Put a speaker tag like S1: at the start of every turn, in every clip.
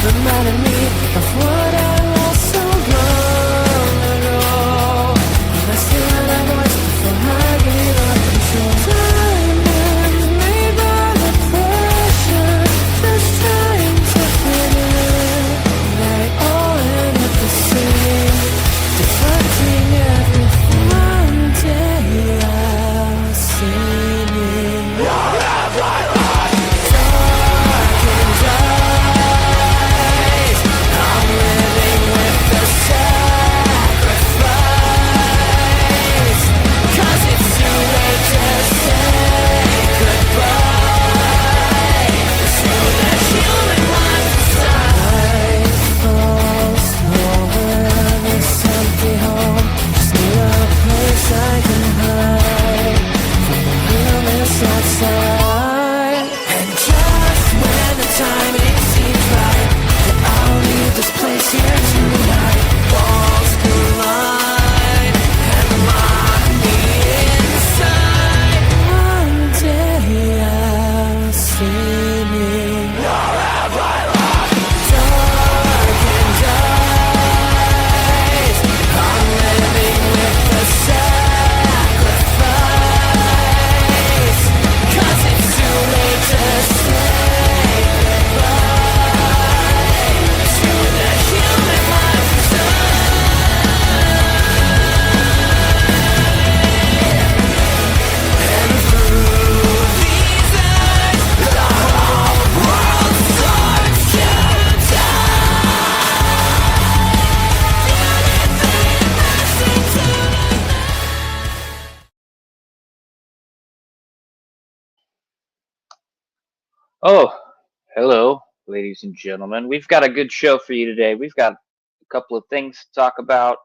S1: Reminding me of what I lost so long ago. And I still had a voice before I gave up control. Diamonds made by the pressure, just trying to fit in. They all end up the same, deflecting everything. One day I'll see me. You'll have my life. Dark and dark.
S2: Oh, hello, ladies and gentlemen. We've got a good show for you today. We've got a couple of things to talk about.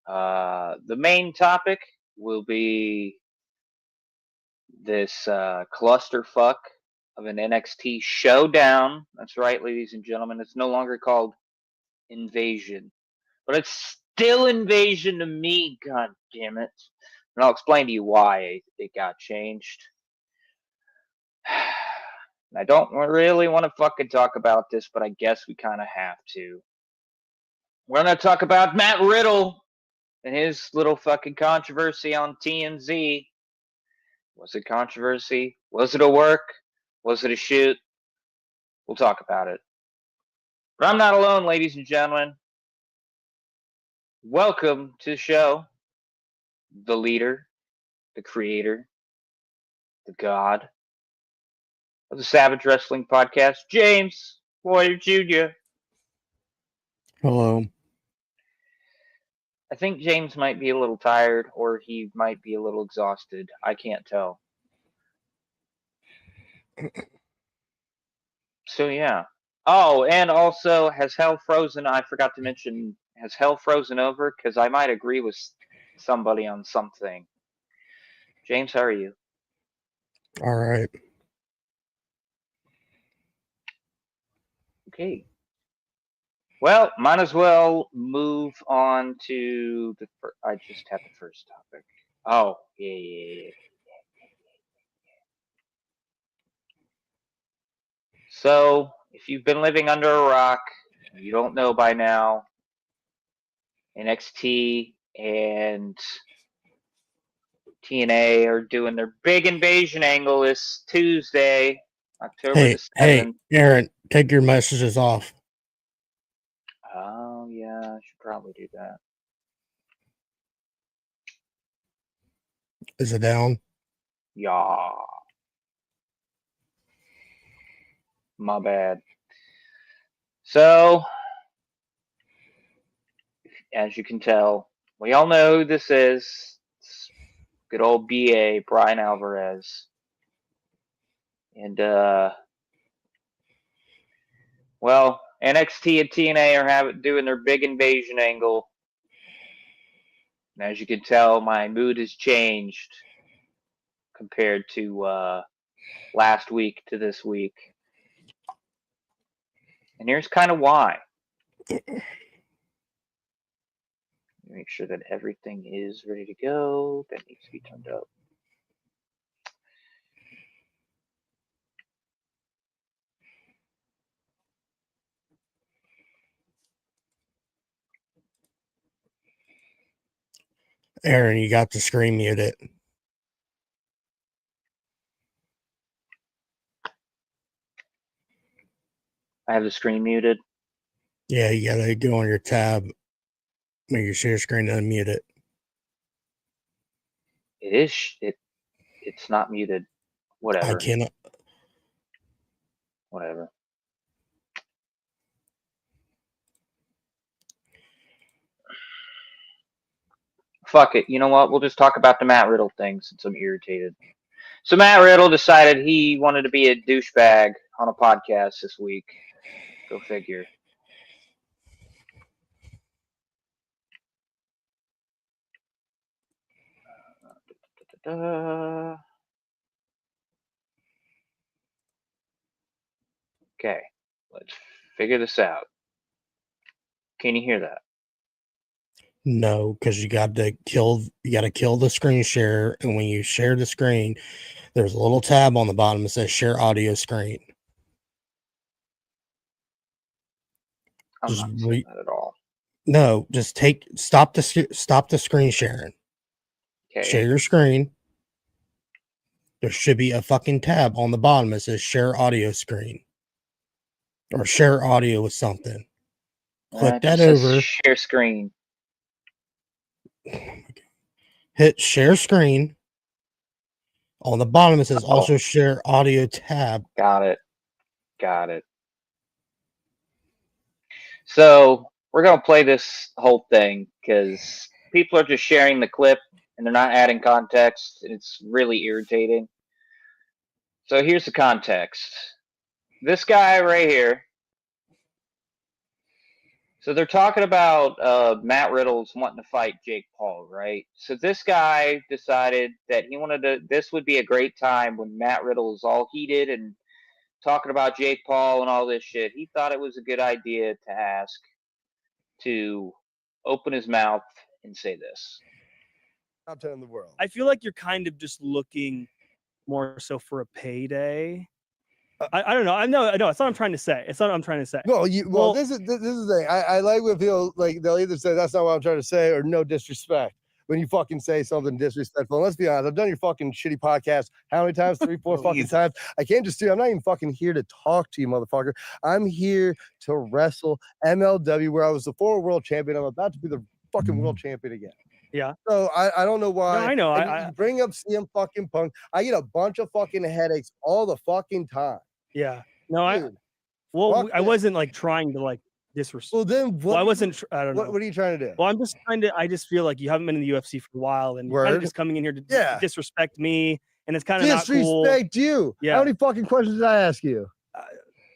S2: The main topic will be this clusterfuck of an NXT ShoWdown. That's right, ladies and gentlemen. It's no longer called Invasion, but it's still Invasion to me, god damn it. And I'll explain to you why it got changed. I don't really want to fucking talk about this, but I guess we kind of have to. We're going to talk about Matt Riddle and his little fucking controversy on TMZ. Was it controversy? Was it a work? Was it a shoot? We'll talk about it. But I'm not alone, ladies and gentlemen. Welcome to the show. The leader, the creator, the god of the Savage Wrestling Podcast, James Boyer Jr.
S3: Hello.
S2: I think James might be a little tired, or he might be a little exhausted. I can't tell. So, yeah. Oh, and also, has hell frozen? I forgot to mention, has hell frozen over? Because I might agree with somebody on something. James, how are you?
S3: All right.
S2: Okay. Well, might as well move on to the first. I just had the first topic. Oh, yeah. So, if you've been living under a rock, you don't know by now, NXT and TNA are doing their big invasion angle this Tuesday, October the 7th.
S3: Hey, Aaron, take your messages off.
S2: Oh, yeah, I should probably do that.
S3: Is it down?
S2: Yeah. My bad. So, as you can tell, we all know who this is. It's good old BA, Bryan Alvarez. And, well, NXT and TNA are doing their big invasion angle. And as you can tell, my mood has changed compared to last week to this week. And here's kind of why. Make sure that everything is ready to go. That needs to be turned up.
S3: Aaron, you got to screen mute it.
S2: I have the screen muted.
S3: Yeah, you gotta go on your tab, make your share screen, and unmute it.
S2: It is. It's not muted. Whatever.
S3: I cannot.
S2: Whatever. Fuck it. You know what? We'll just talk about the Matt Riddle thing since I'm irritated. So Matt Riddle decided he wanted to be a douchebag on a podcast this week. Go figure. Okay, let's figure this out. Can you hear that?
S3: No, because you gotta kill the screen share, and when you share the screen, there's a little tab on the bottom that says share audio screen.
S2: I'm
S3: Just
S2: not seeing that at all.
S3: No, just stop the screen sharing.
S2: Okay.
S3: Share your screen. There should be a fucking tab on the bottom that says share audio screen. Or share audio with something. Click that over.
S2: Share screen.
S3: Hit share screen. On the bottom it says also share audio tab.
S2: Got it. Got it. So we're going to play this whole thing because people are just sharing the clip and they're not adding context. And it's really irritating. So here's the context. This guy right here. So they're talking about Matt Riddle's wanting to fight Jake Paul, right? So this guy decided that he wanted to, this would be a great time when Matt Riddle is all heated and talking about Jake Paul and all this shit. He thought it was a good idea to ask to open his mouth and say this.
S4: Top 10 in the world.
S5: I feel like you're kind of just looking more so for a payday. I don't know. I know. It's not what I'm trying to say. It's not what I'm trying to say.
S4: Well, this is the thing. I like when people like they'll either say that's not what I'm trying to say or no disrespect when you fucking say something disrespectful. And let's be honest, I've done your fucking shitty podcast how many times? 3, 4 fucking times. I can't just do. I'm not even fucking here to talk to you, motherfucker. I'm here to wrestle MLW, where I was the former world champion. I'm about to be the fucking world champion again.
S5: Yeah.
S4: So I don't know why.
S5: No, I know.
S4: You bring up CM fucking Punk. I get a bunch of fucking headaches all the fucking time.
S5: Yeah. No,
S4: Dude,
S5: I wasn't like trying to like disrespect.
S4: Well, then what?
S5: Well, I wasn't. I don't know.
S4: What are you trying to do?
S5: Well, I'm just trying to. I just feel like you haven't been in the UFC for a while, and you're kind of just coming in here to disrespect me, and it's kind of not cool.
S4: Disrespect you.
S5: Yeah.
S4: How many fucking questions did I ask you?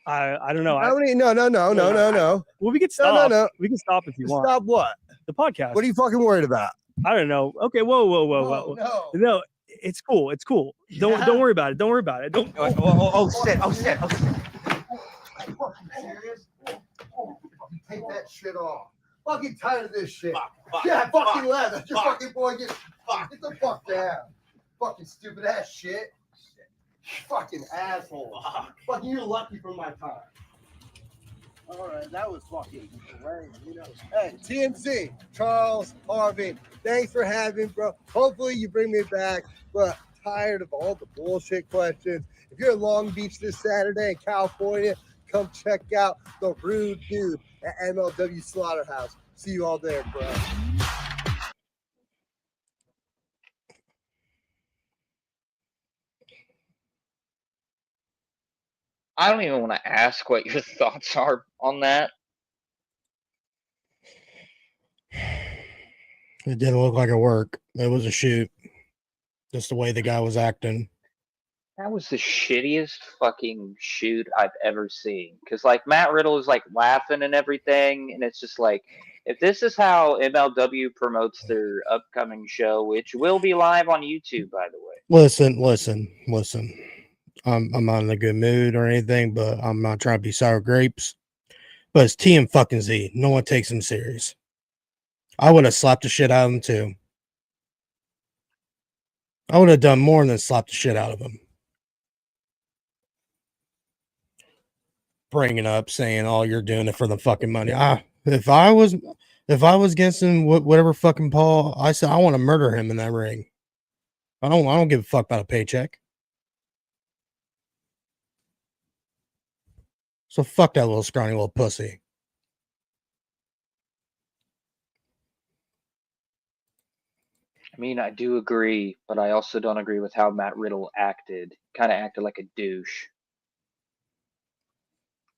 S5: I don't know.
S4: How many? No.
S5: Well, we could stop.
S4: No.
S5: We can stop if you want.
S4: Stop what?
S5: The podcast.
S4: What are you fucking worried about?
S5: I don't know. Okay. Whoa. No. It's cool. It's cool. Don't worry about it. Don't worry about it. Don't.
S4: Oh shit. Fucking serious? Fucking take that shit off. Fucking tired of this shit. Yeah, fucking leather. Your fucking boy get the fuck down. Fucking stupid ass shit. Fucking asshole. Fucking you're lucky for my time. Alright, that was fucking great. You know. Hey, TMZ, Charles, Harvey, thanks for having me, bro. Hopefully you bring me back, but tired of all the bullshit questions. If you're in Long Beach this Saturday in California, come check out the Rude Dude at MLW Slaughterhouse. See you all there, bro.
S2: I don't even want to ask what your thoughts are on that.
S3: It didn't look like it worked. It was a shoot. Just the way the guy was acting.
S2: That was the shittiest fucking shoot I've ever seen. Because, like, Matt Riddle is, like, laughing and everything. And it's just like, if this is how MLW promotes their upcoming show, which will be live on YouTube, by the way.
S3: Listen. I'm not in a good mood or anything, but I'm not trying to be sour grapes. But it's T and fucking Z. No one takes him serious. I would have slapped the shit out of him too. I would have done more than slap the shit out of him. Bringing up saying, "Oh, you're doing it for the fucking money." If I was against him, whatever fucking Paul, I said I want to murder him in that ring. I don't give a fuck about a paycheck. So fuck that little scrawny little pussy.
S2: I mean, I do agree, but I also don't agree with how Matt Riddle acted. Kind of acted like a douche.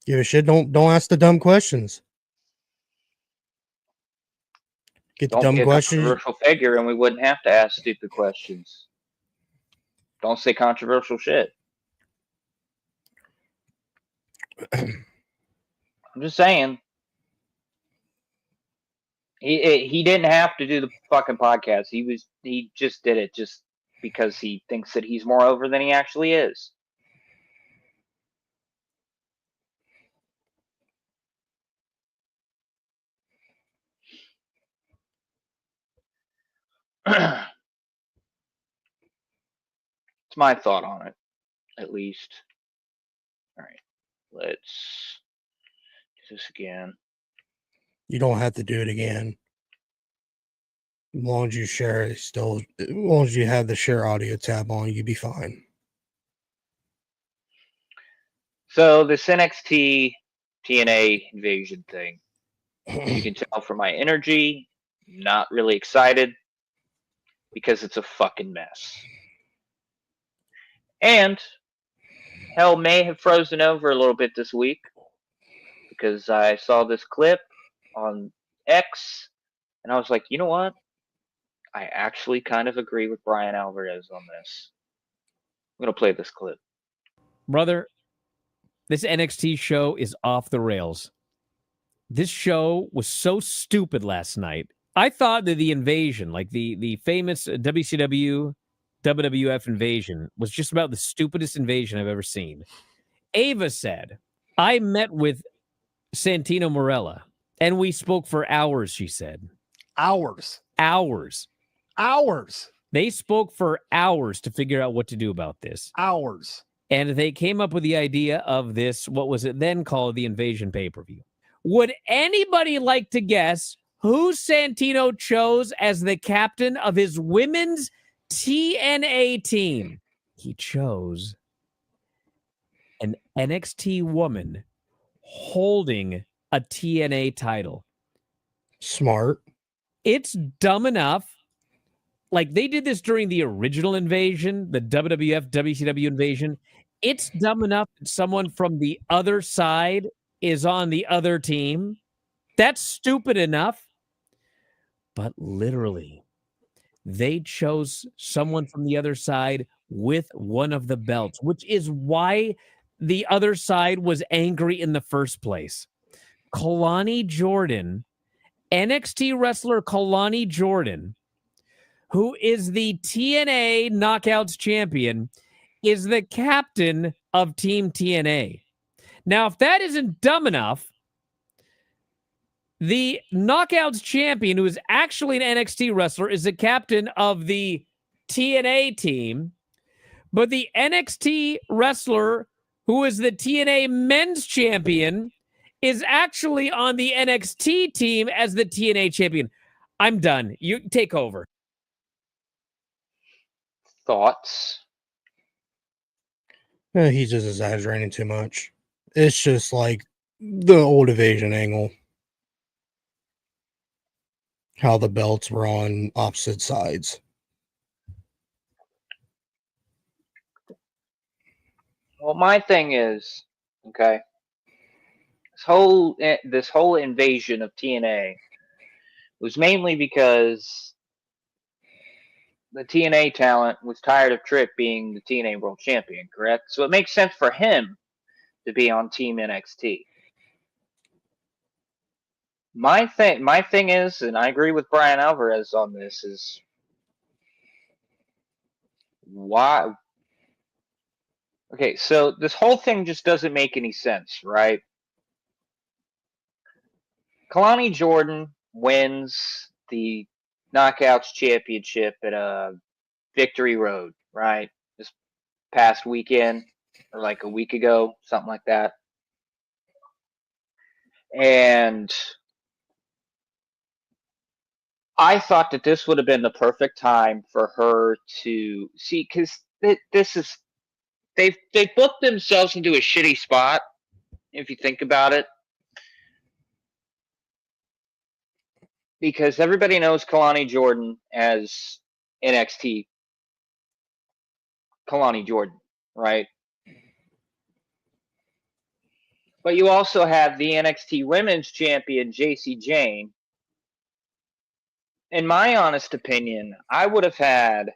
S3: Give a shit. Don't ask the dumb questions. Get the
S2: Don't
S3: dumb
S2: be a
S3: questions.
S2: controversial figure, and we wouldn't have to ask stupid questions. Don't say controversial shit. I'm just saying. He didn't have to do the fucking podcast. He just did it just because he thinks that he's more over than he actually is. It's my thought on it, at least. All right, let's do this again.
S3: You don't have to do it again. As long as you share it, as long as you have the share audio tab on, you'd be fine.
S2: So this NXT TNA invasion thing, you can tell from my energy, not really excited because it's a fucking mess. And hell may have frozen over a little bit this week because I saw this clip on X and I was like, you know what? I actually kind of agree with Bryan Alvarez on this. I'm going to play this clip.
S6: Brother, this NXT show is off the rails. This show was so stupid last night. I thought that the invasion, like the famous WCW, WWF invasion, was just about the stupidest invasion I've ever seen. Ava said, I met with Santino Marella, and we spoke for hours, she said.
S7: Hours.
S6: Hours.
S7: Hours.
S6: They spoke for hours to figure out what to do about this.
S7: Hours.
S6: And they came up with the idea of this, what was it then called, the Invasion pay-per-view. Would anybody like to guess who Santino chose as the captain of his women's TNA team? He chose an NXT woman holding a TNA title.
S3: Smart.
S6: It's dumb enough. Like, they did this during the original invasion, the WWF, WCW invasion. It's dumb enough that someone from the other side is on the other team. That's stupid enough. But literally, they chose someone from the other side with one of the belts, which is why the other side was angry in the first place. Kalani Jordan, NXT wrestler Kalani Jordan, who is the TNA Knockouts champion, is the captain of Team TNA. Now, if that isn't dumb enough, the Knockouts champion, who is actually an NXT wrestler, is the captain of the TNA team, but the NXT wrestler, who is the TNA men's champion, is actually on the NXT team as the TNA champion. I'm done. You take over.
S2: Thoughts?
S3: He's just exaggerating too much. It's just like the old evasion angle. How the belts were on opposite sides.
S2: Well, my thing is, okay, this whole invasion of TNA was mainly because the TNA talent was tired of Trick being the TNA World Champion, correct? So it makes sense for him to be on Team NXT. My thing is, and I agree with Bryan Alvarez on this, is why? Okay, so this whole thing just doesn't make any sense, right? Kalani Jordan wins the Knockouts Championship at Victory Road, right? This past weekend, or like a week ago, something like that. And I thought that this would have been the perfect time for her to see, because this is they booked themselves into a shitty spot, if you think about it, because everybody knows Kalani Jordan as NXT Kalani Jordan, right? But you also have the NXT Women's Champion JC Jane. In my honest opinion, I would have had.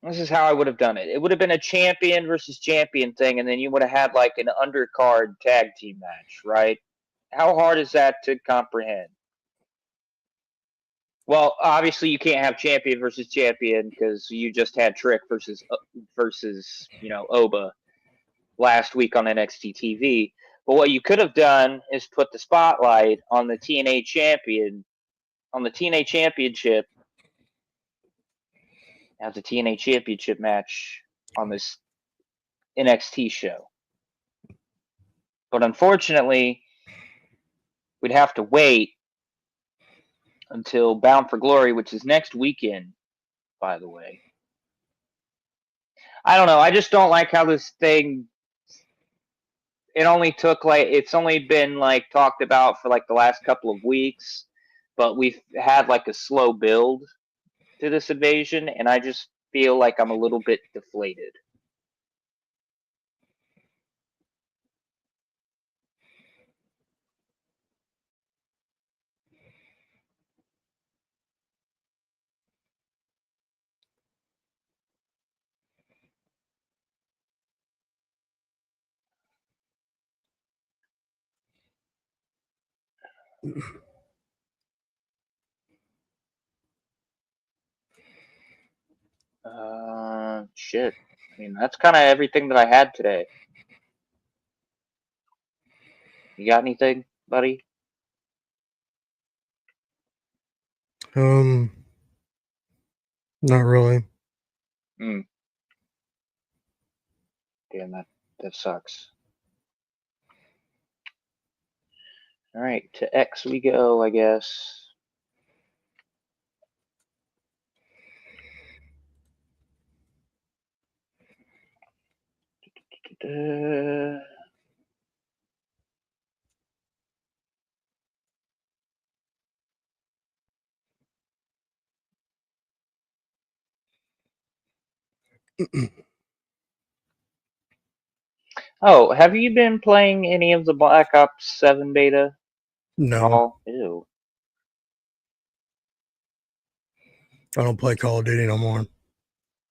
S2: This is how I would have done it. It would have been a champion versus champion thing, and then you would have had like an undercard tag team match, right? How hard is that to comprehend? Well, obviously you can't have champion versus champion because you just had Trick versus Oba last week on NXT TV. But what you could have done is put the spotlight on the TNA champion, on the TNA championship, as a TNA championship match on this NXT show. But unfortunately, we'd have to wait until Bound for Glory, which is next weekend, by the way. I don't know. I just don't like how this thing. It's only been like talked about for like the last couple of weeks, but we've had like a slow build to this invasion, and I just feel like I'm a little bit deflated. Shit. I mean, that's kind of everything that I had today. You got anything, buddy?
S3: Not really.
S2: Damn, that sucks. All right, to X we go, I guess. Oh, have you been playing any of the Black Ops 7 beta at
S3: No,
S2: all? Ew.
S3: I don't play Call of Duty no more.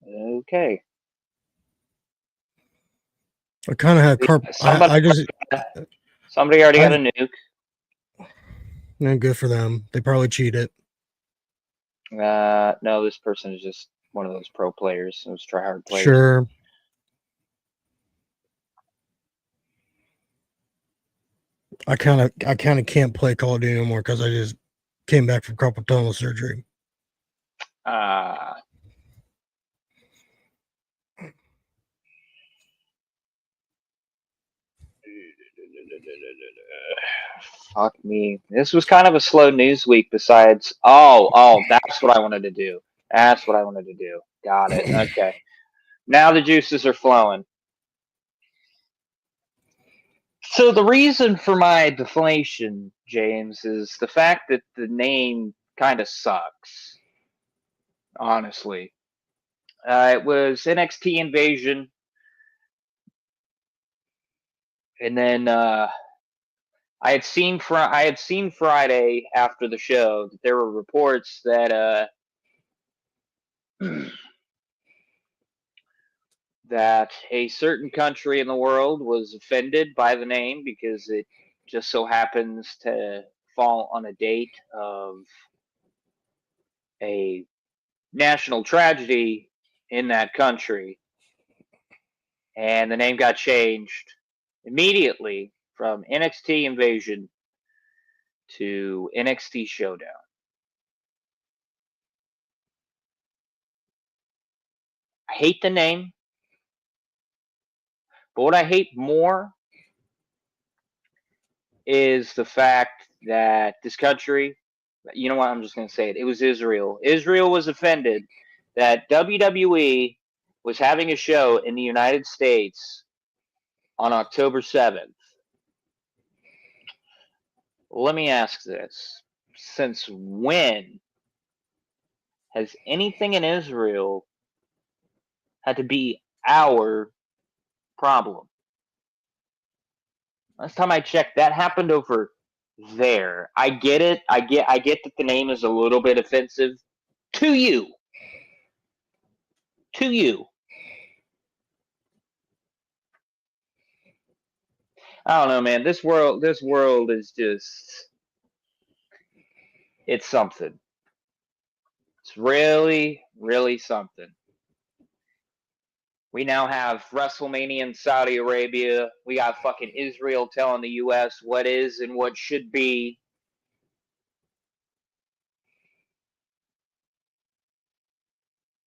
S2: Okay.
S3: I kind of had
S2: Somebody already got a nuke.
S3: good for them. They probably cheated.
S2: No, this person is just one of those pro players, those tryhard players.
S3: Sure. I kind of can't play Call of Duty anymore because I just came back from carpal tunnel surgery.
S2: Fuck me. This was kind of a slow news week besides. That's what I wanted to do. Got it. Okay. Now the juices are flowing. So the reason for my deflation, James, is the fact that the name kind of sucks. Honestly. It was NXT Invasion. And then I had seen Friday after the show that there were reports that that a certain country in the world was offended by the name because it just so happens to fall on a date of a national tragedy in that country. And the name got changed immediately from NXT Invasion to NXT ShoWdown. I hate the name, but what I hate more is the fact that this country, you know what, I'm just going to say it. It was Israel. Israel was offended that WWE was having a show in the United States on October 7th. Let me ask this. Since when has anything in Israel had to be our problem? Last time I checked, that happened over there. I get it. I get that the name is a little bit offensive to you. To you. I don't know, man. This world is just, it's something. It's really, really something. We now have WrestleMania in Saudi Arabia. We got fucking Israel telling the US what is and what should be.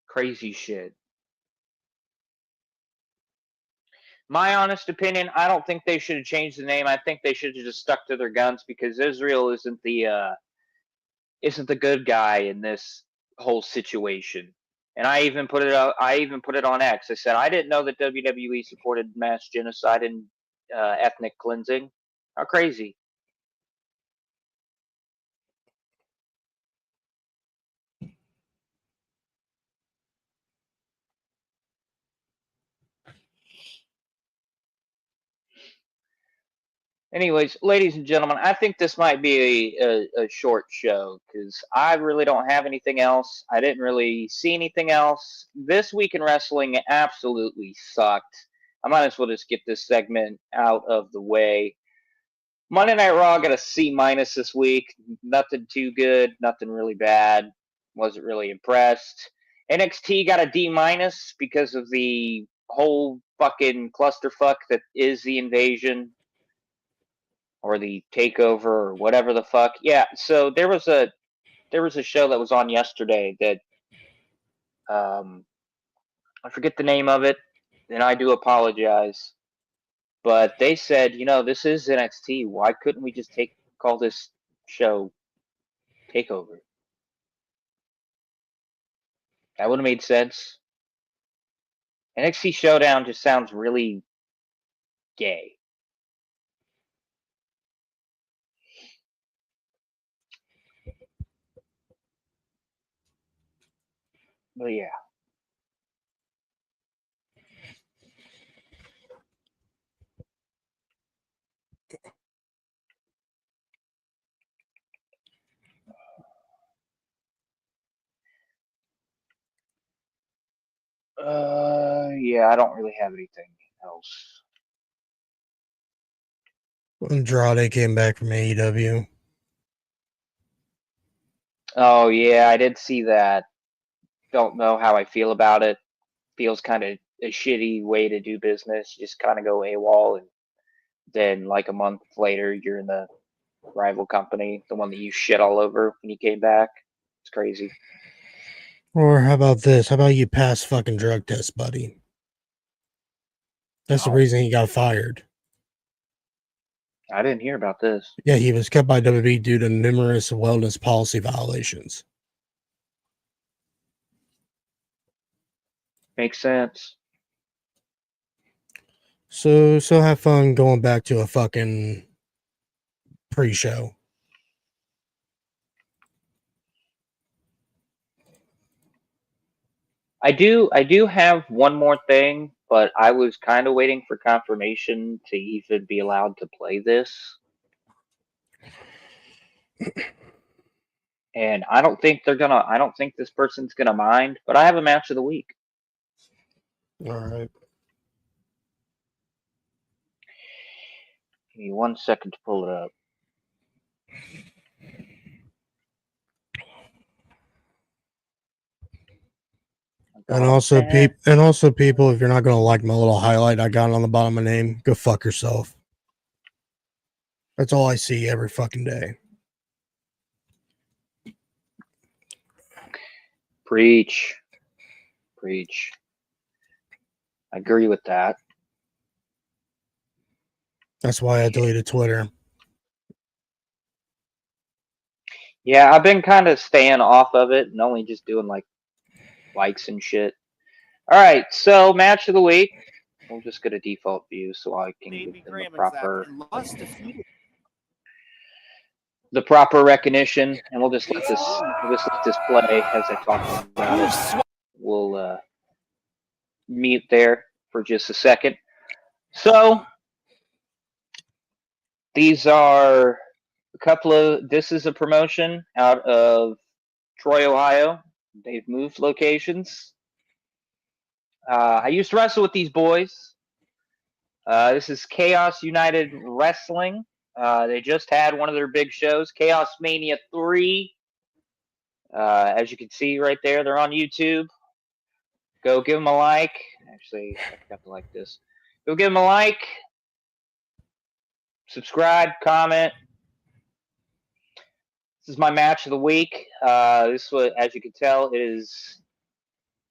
S2: Crazy shit. My honest opinion, I don't think they should have changed the name. I think they should have just stuck to their guns, because Israel isn't the good guy in this whole situation. And I even put it out. I even put it on X. I said I didn't know that WWE supported mass genocide and ethnic cleansing. How crazy! Anyways, ladies and gentlemen, I think this might be a short show, because I really don't have anything else. I didn't really see anything else. This week in wrestling absolutely sucked. I might as well just get this segment out of the way. Monday Night Raw got a C- this week. Nothing too good, nothing really bad. Wasn't really impressed. NXT got a D- because of the whole fucking clusterfuck that is the invasion. Or the takeover, or whatever the fuck. Yeah, so there was a show that was on yesterday that I forget the name of it, and I do apologize. But they said, this is NXT. Why couldn't we just call this show Takeover? That would have made sense. NXT ShoWdown just sounds really gay. But yeah. Yeah, I don't really have anything else.
S3: Andrade came back from AEW.
S2: Oh yeah, I did see that. Don't know how I feel about it. Feels kind of a shitty way to do business. Just kind of go AWOL, and then like a month later, you're in the rival company, the one that you shit all over when you came back. It's crazy.
S3: Or how about this? How about you pass fucking drug test, buddy? That's the reason he got fired.
S2: I didn't hear about this.
S3: Yeah, he was kept by WWE due to numerous wellness policy violations.
S2: Makes sense.
S3: So have fun going back to a fucking pre-show.
S2: I do have one more thing, but I was kind of waiting for confirmation to even be allowed to play this. And I don't think this person's gonna mind, but I have a match of the week.
S3: All right.
S2: Give me 1 second to pull it up.
S3: And also, people, if you're not gonna like my little highlight I got on the bottom of my name, go fuck yourself. That's all I see every fucking day.
S2: Preach. Preach. I agree with that.
S3: That's why I deleted Twitter.
S2: Yeah, I've been kind of staying off of it and only just doing like likes and shit. All right, so match of the week. We'll just get a default view so I can give them the proper recognition, and we'll just let this play as I talk about it. We'll mute there for just a second. So these are a couple of. This is a promotion out of Troy, Ohio. They've moved locations. I used to wrestle with these boys. This is Chaos United Wrestling. They just had one of their big shows, Chaos Mania 3. As you can see right there, they're on YouTube. Go give them a like. Actually, I forgot to like this. Go give them a like. Subscribe, comment. This is my match of the week. This was, as you can tell, it is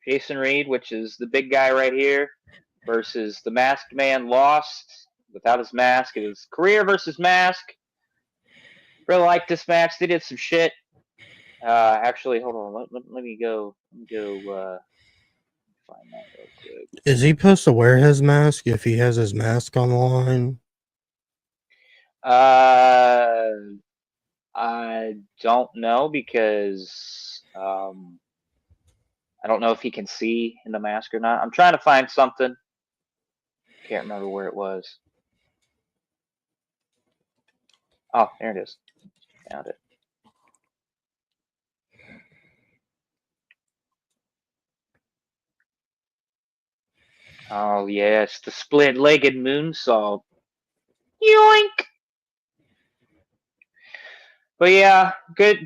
S2: Jason Reed, which is the big guy right here, versus the Masked Man Lost without his mask. It was career versus mask. Really liked this match. They did some shit. Actually, hold on. Let me go. Find that real quick.
S3: Is he supposed to wear his mask if he has his mask on the line?
S2: I don't know because I don't know if he can see in the mask or not. I'm trying to find something. Can't remember where it was. Oh, there it is. Found it. Oh, yes, the split-legged moonsault. Yoink! But yeah,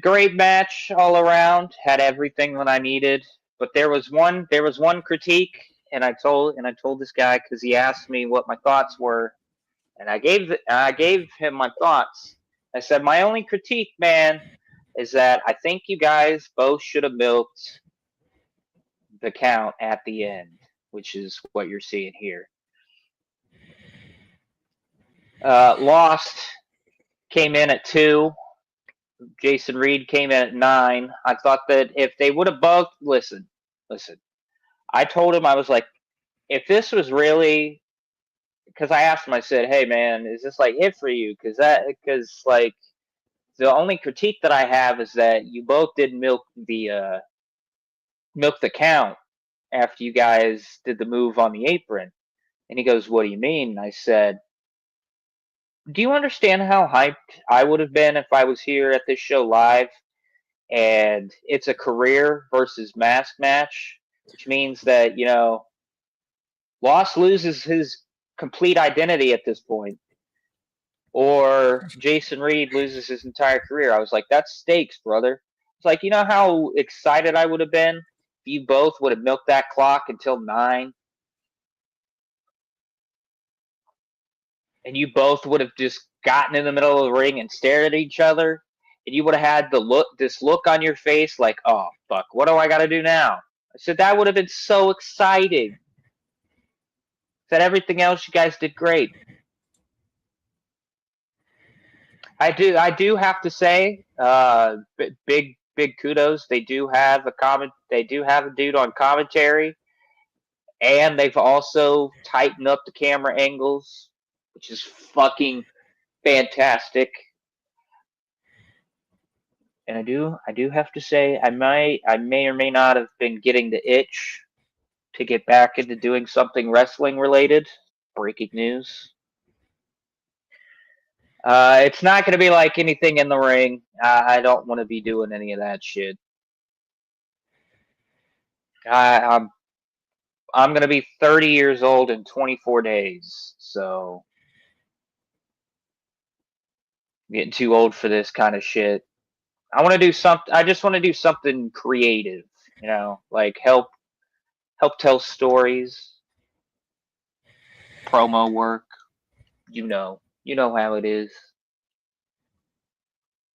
S2: great match all around. Had everything that I needed. But there was one critique, and I told this guy because he asked me what my thoughts were, and I gave him my thoughts. I said my only critique, man, is that I think you guys both should have milked the count at the end, which is what you're seeing here. Lost came in at 2. Jason Reed came in at 9. I thought that if they would have both listen. I told him, I was like, if this was really, because I asked him, I said, hey man, is this like it for you? Because like the only critique that I have is that you both did milk the count after you guys did the move on the apron. And he goes, what do you mean? And I said, do you understand how hyped I would have been if I was here at this show live and it's a career versus mask match, which means that, you know, Lost loses his complete identity at this point, or Jason Reed loses his entire career. I was like, that's stakes, brother. It's like, you know how excited I would have been if you both would have milked that clock until 9? And you both would have just gotten in the middle of the ring and stared at each other, and you would have had this look on your face like, oh, fuck, what do I got to do now? I said, that would have been so exciting. Said everything else you guys did great. I do have to say, big kudos. They do have a dude on commentary, and they've also tightened up the camera angles, which is fucking fantastic. And I do have to say, I may or may not have been getting the itch to get back into doing something wrestling related. Breaking news. It's not going to be like anything in the ring. I don't want to be doing any of that shit. I'm going to be 30 years old in 24 days, so I'm getting too old for this kind of shit. I want to do something. I just want to do something creative, you know, like help tell stories, promo work. You know how it is.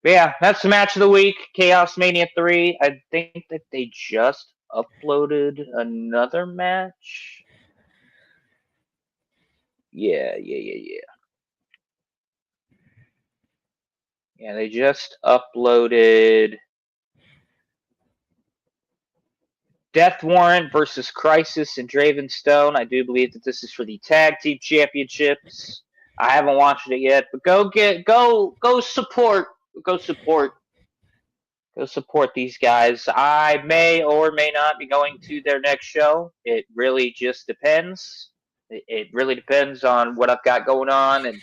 S2: But yeah, that's the match of the week. Chaos Mania 3. I think that they just uploaded another match. Yeah. Yeah, they just uploaded Death Warrant versus Crisis and Draven Stone. I do believe that this is for the tag team championships. I haven't watched it yet, but go support these guys. I may or may not be going to their next show. It really just depends. It really depends on what I've got going on and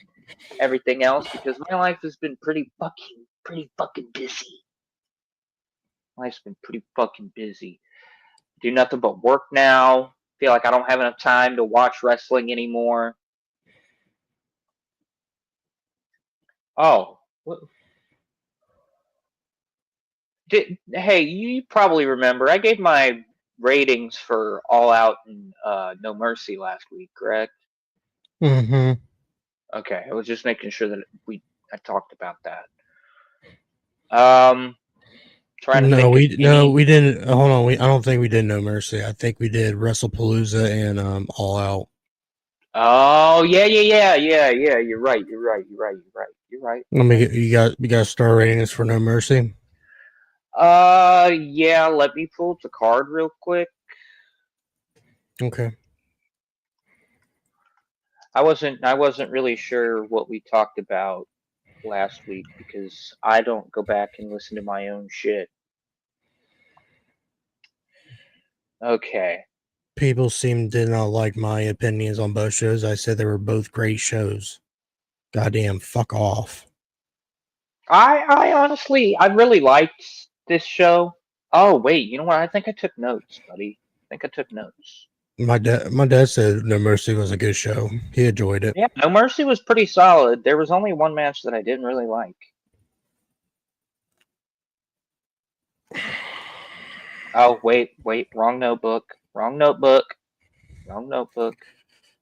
S2: everything else, because my life has been pretty fucking busy. Life's been pretty fucking busy. Do nothing but work now. Feel like I don't have enough time to watch wrestling anymore. Oh, hey, you probably remember I gave my ratings for All Out and No Mercy last week, correct?
S3: Mm-hmm.
S2: Okay, I was just making sure that I talked about that. Trying to think.
S3: We didn't. Hold on, I don't think we did No Mercy. I think we did WrestlePalooza and All Out.
S2: Oh yeah. You're right.
S3: Let me get you got star ratings for No Mercy.
S2: Yeah. Let me pull up the card real quick.
S3: Okay.
S2: I wasn't really sure what we talked about last week because I don't go back and listen to my own shit. Okay.
S3: People did not like my opinions on both shows. I said they were both great shows. Goddamn, fuck off.
S2: I honestly, I really liked this show. Oh wait, you know what? I think I took notes, buddy. I think I took notes.
S3: My dad said No Mercy was a good show. He enjoyed it.
S2: Yeah, No Mercy was pretty solid. There was only one match that I didn't really like. Oh wait, wrong notebook.
S3: Let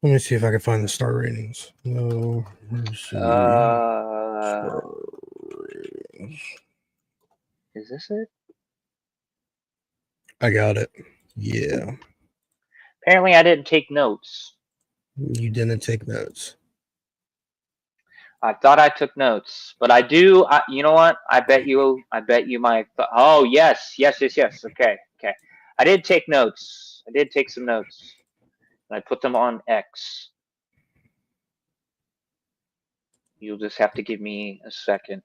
S3: me see if I can find the star ratings. No Mercy. Star ratings.
S2: Is this it?
S3: I got it. Yeah.
S2: Apparently, I didn't take notes.
S3: You didn't take notes.
S2: I thought I took notes, but I do. You know what? I bet you my. Oh yes. Okay. I did take notes. I did take some notes, and I put them on X. You'll just have to give me a second.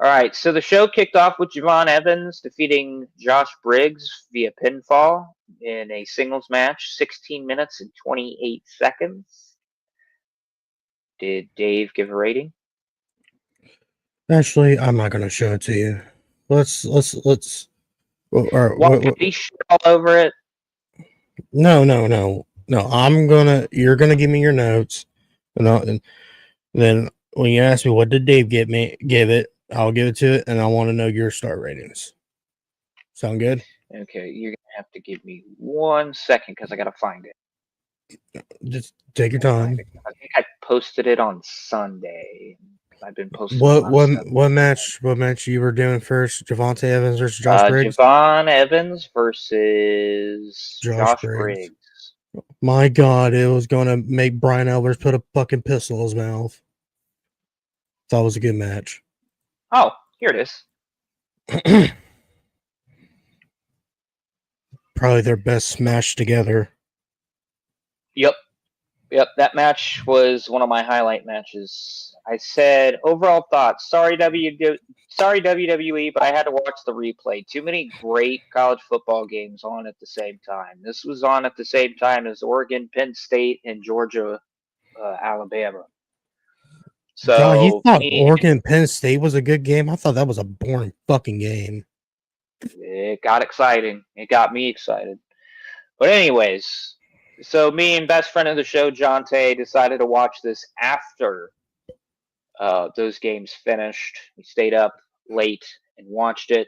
S2: All right. So the show kicked off with Javon Evans defeating Josh Briggs via pinfall in a singles match, 16 minutes and 28 seconds. Did Dave give a rating?
S3: Actually, I'm not gonna show it to you. Let's.
S2: Shit all over it.
S3: No. You're gonna give me your notes, and then when you ask me what did Dave give it, I'll give it to it, and I want to know your star ratings. Sound good?
S2: Okay, you're gonna have to give me 1 second because I gotta find it.
S3: Just take your time.
S2: I think I posted it on Sunday. I've been posting.
S3: What match you were doing first? Javante Evans versus Josh Briggs.
S2: Javon Evans versus Josh Briggs.
S3: My God, it was gonna make Bryan Alvarez put a fucking pistol in his mouth. Thought it was a good match.
S2: Oh, here it is.
S3: Probably their best smash together.
S2: Yep, that match was one of my highlight matches. I said overall thoughts. Sorry WWE, but I had to watch the replay. Too many great college football games on at the same time. This was on at the same time as Oregon, Penn State, and Georgia, Alabama. So
S3: God, you thought Oregon Penn State was a good game? I thought that was a boring fucking game.
S2: It got exciting. It got me excited. But anyways, so me and best friend of the show, Jonte, decided to watch this after those games finished. We stayed up late and watched it.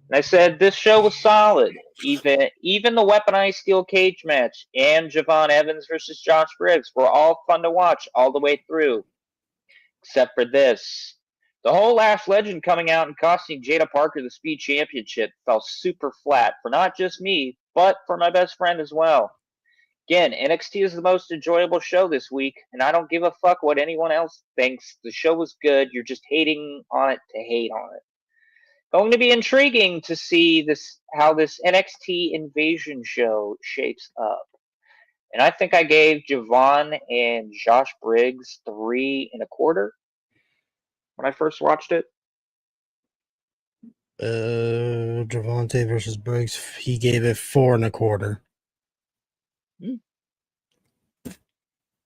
S2: And I said this show was solid. Even the weaponized steel cage match and Javon Evans versus Josh Briggs were all fun to watch all the way through. Except for this. The whole Last Legend coming out and costing Jada Parker the Speed Championship fell super flat for not just me, but for my best friend as well. Again, NXT is the most enjoyable show this week, and I don't give a fuck what anyone else thinks. The show was good. You're just hating on it to hate on it. Going to be intriguing to see how this NXT Invasion show shapes up. And I think I gave Javon and Josh Briggs 3 1/4 when I first watched it.
S3: Javante versus Briggs, he gave it 4 1/4.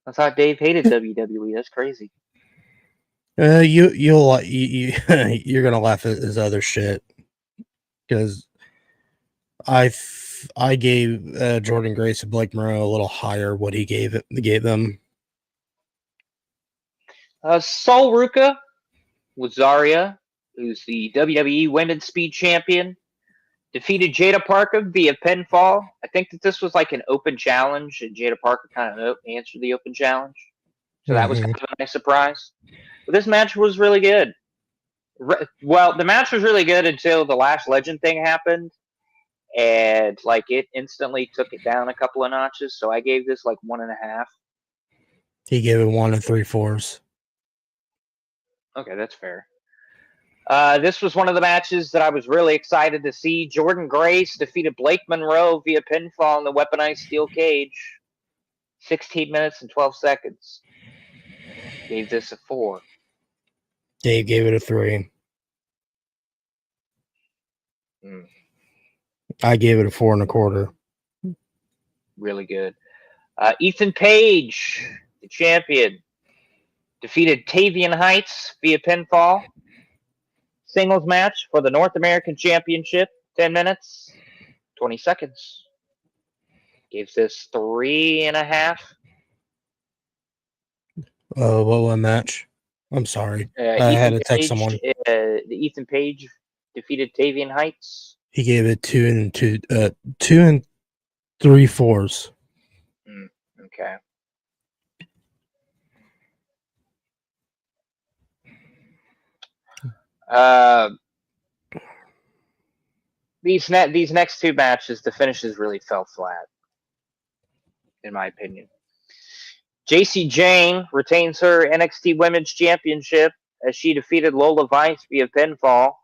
S2: I thought Dave hated WWE. That's crazy.
S3: You're gonna laugh at his other shit because I gave Jordan Grace and Blake Monroe a little higher what he gave them.
S2: Sol Ruka with Zarya, who's the WWE Women's Speed Champion, defeated Jada Parker via pinfall. I think that this was like an open challenge, and Jada Parker kind of answered the open challenge. So that was kind of a nice surprise. But this match was really good. Well, the match was really good until the Last Legend thing happened. And like it instantly took it down a couple of notches. So I gave this like 1.5.
S3: He gave it 1 3/4.
S2: Okay, that's fair. This was one of the matches that I was really excited to see. Jordan Grace defeated Blake Monroe via pinfall in the weaponized steel cage. 16 minutes and 12 seconds. Gave this a 4.
S3: Dave gave it a 3. I gave it a 4 1/4.
S2: Really good. Ethan Page, the champion, defeated Tavian Heights via pinfall. Singles match for the North American Championship. 10 minutes, 20 seconds. Gives this 3.5.
S3: What match? I'm sorry. I had to text someone.
S2: The Ethan Page defeated Tavian Heights.
S3: He gave it 2 3/4.
S2: Okay. These next two matches, the finishes really fell flat, in my opinion. JC Jane retains her NXT Women's Championship as she defeated Lola Vice via pinfall.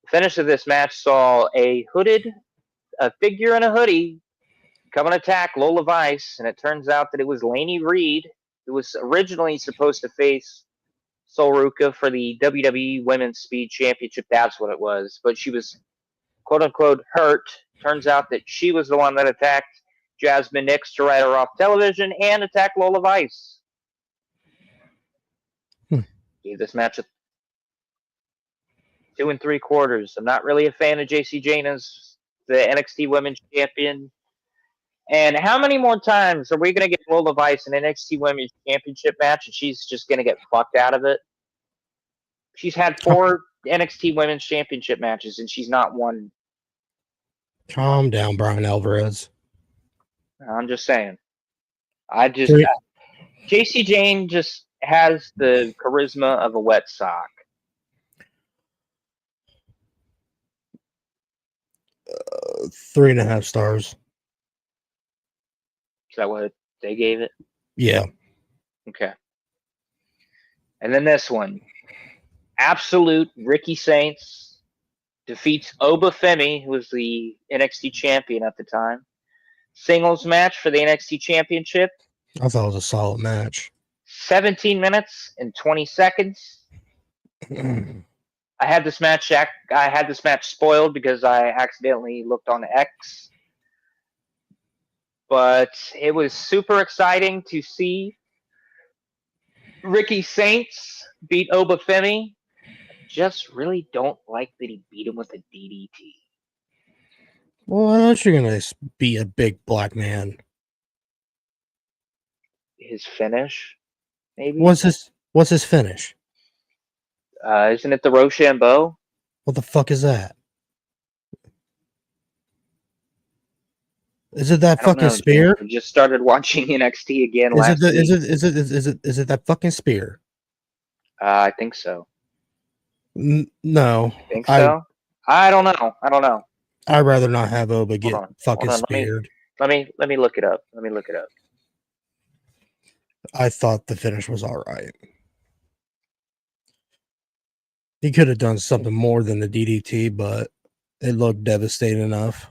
S2: The finish of this match saw a figure in a hoodie come and attack Lola Vice, and it turns out that it was Lainey Reed, who was originally supposed to face Sol Ruka for the WWE Women's Speed Championship. That's what it was. But she was, quote-unquote, hurt. Turns out that she was the one that attacked Jasmine Nix to write her off television and attacked Lola Vice. Gave this match a 2 3/4. I'm not really a fan of JC Jane as the NXT Women's Champion. And how many more times are we going to get Lola Vice in an NXT Women's Championship match and she's just going to get fucked out of it? She's had 4 NXT Women's Championship matches and she's not won.
S3: Calm down, Bryan Alvarez.
S2: I'm just saying. JC Jane just has the charisma of a wet sock.
S3: 3.5 stars.
S2: Is that what they gave it?
S3: Yeah.
S2: Okay. And then this one. Absolute Ricky Saints defeats Oba Femi, who was the NXT champion at the time. Singles match for the NXT Championship.
S3: I thought it was a solid match.
S2: 17 minutes and 20 seconds. I had this match spoiled because I accidentally looked on X. But it was super exciting to see Ricky Saints beat Oba Femi. Just really don't like that he beat him with a DDT.
S3: Well, I thought you're gonna be a big black man.
S2: His finish, maybe.
S3: What's his finish?
S2: Isn't it the Rochambeau?
S3: What the fuck is that? Is it that fucking spear?
S2: I just started watching NXT again
S3: Is
S2: last week.
S3: it that fucking spear?
S2: I think so.
S3: No,
S2: Think
S3: I
S2: so? I don't know.
S3: I'd rather not have Oba get
S2: on.
S3: fucking
S2: Hold on,
S3: speared.
S2: Let me look it up.
S3: I thought the finish was all right. He could have done something more than the DDT, but it looked devastating enough.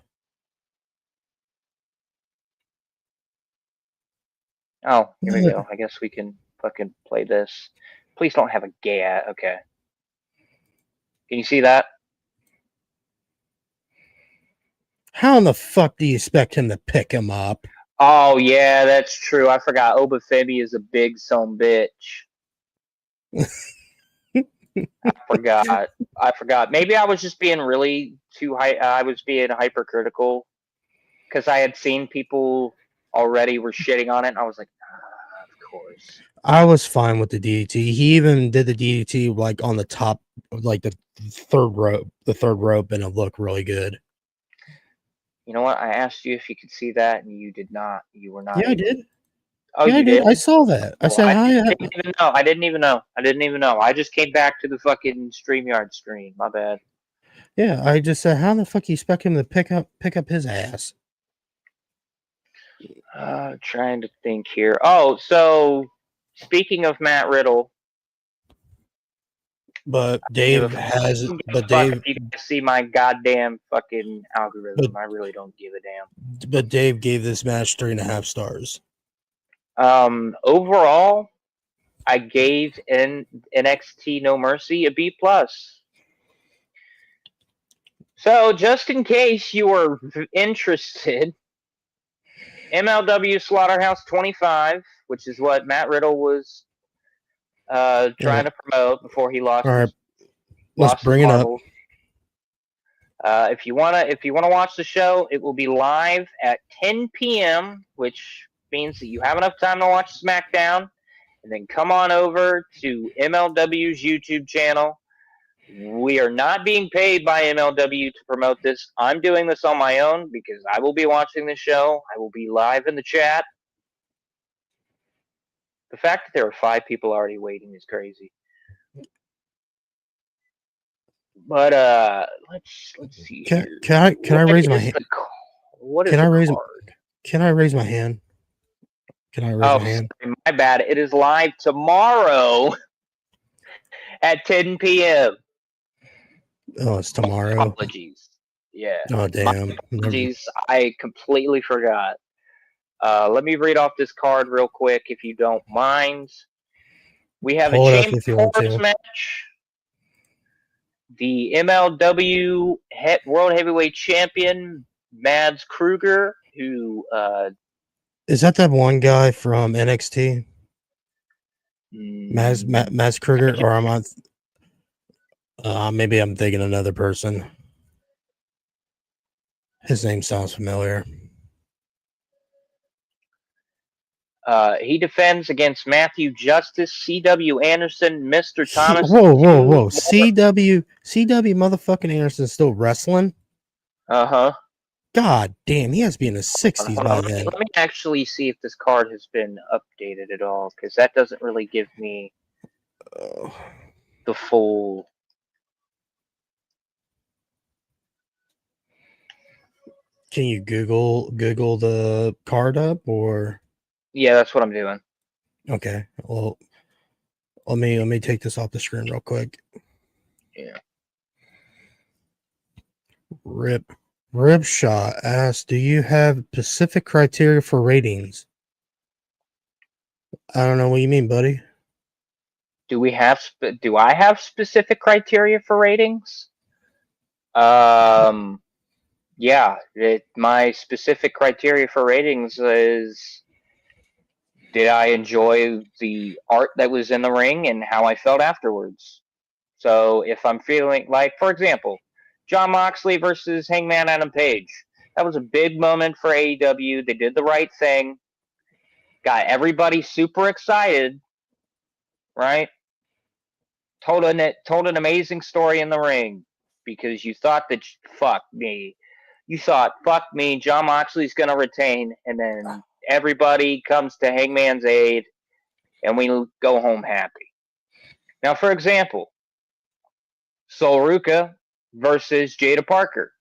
S2: Oh, here we go. I guess we can fucking play this. Please don't have a gay ad. Okay. Can you see that?
S3: How in the fuck do you expect him to pick him up?
S2: Oh yeah, that's true. I forgot. Obafemi is a big son bitch. I forgot. Maybe I was just being really too high. I was being hypercritical because I had seen people already were shitting on it, and I was like, of course.
S3: I was fine with the DDT. He even did the DDT like on the top, like the third rope, and it looked really good.
S2: You know what? I asked you if you could see that, and you did not. You were not.
S3: Yeah, I
S2: able.
S3: did.
S2: Oh,
S3: yeah,
S2: you
S3: I did.
S2: did?
S3: I saw that. I said hi.
S2: I didn't even know. I didn't even know. I just came back to the fucking StreamYard screen. My bad.
S3: Yeah, I just said, how the fuck you expect him to pick up his ass?
S2: Trying to think here. Oh, so speaking of Matt Riddle,
S3: But Dave has. But Dave.
S2: If you guys see my goddamn fucking algorithm, I really don't give a damn.
S3: But Dave gave this match 3.5 stars.
S2: Overall, I gave NXT No Mercy a B+. So, just in case you were interested, MLW Slaughterhouse 25, which is what Matt Riddle was trying to promote before he lost.
S3: All right,
S2: let's
S3: bring it up.
S2: If you wanna watch the show, it will be live at 10 p.m., which means that you have enough time to watch SmackDown, and then come on over to MLW's YouTube channel. We are not being paid by MLW to promote this. I'm doing this on my own because I will be watching the show. I will be live in the chat. The fact that there are 5 people already waiting is crazy. But let's see.
S3: Can I raise my hand?
S2: Can I raise
S3: my hand? Can I raise my hand?
S2: Sorry, my bad. It is live tomorrow at 10 p.m.
S3: Oh, it's tomorrow.
S2: Apologies. Yeah.
S3: Oh, damn.
S2: Apologies. I completely forgot. Let me read off this card real quick, if you don't mind. We have a Champions match. The MLW World Heavyweight Champion, Mads Kruger, who...
S3: is that one guy from NXT? Mads Kruger? Or am I... maybe I'm thinking another person. His name sounds familiar.
S2: He defends against Matthew Justice, C.W. Anderson, Mr. Thomas.
S3: Whoa. C.W. motherfucking Anderson still wrestling?
S2: Uh-huh.
S3: God damn, he has to be in his 60s by then.
S2: Let me actually see if this card has been updated at all, because that doesn't really give me the full...
S3: Can you Google the card up, or...
S2: Yeah, that's what I'm doing.
S3: Okay. Well, let me take this off the screen real quick.
S2: Yeah.
S3: Ribshot asks, do you have specific criteria for ratings? I don't know what you mean, buddy.
S2: Do I have specific criteria for ratings? Yeah. My specific criteria for ratings is... did I enjoy the art that was in the ring and how I felt afterwards? So if I'm feeling like, for example, Jon Moxley versus Hangman Adam Page, that was a big moment for AEW. They did the right thing. Got everybody super excited, right? Told an amazing story in the ring because you thought that, fuck me, Jon Moxley's going to retain, and then everybody comes to Hangman's aid, and we go home happy. Now, for example, Sol Ruca versus Jada Parker.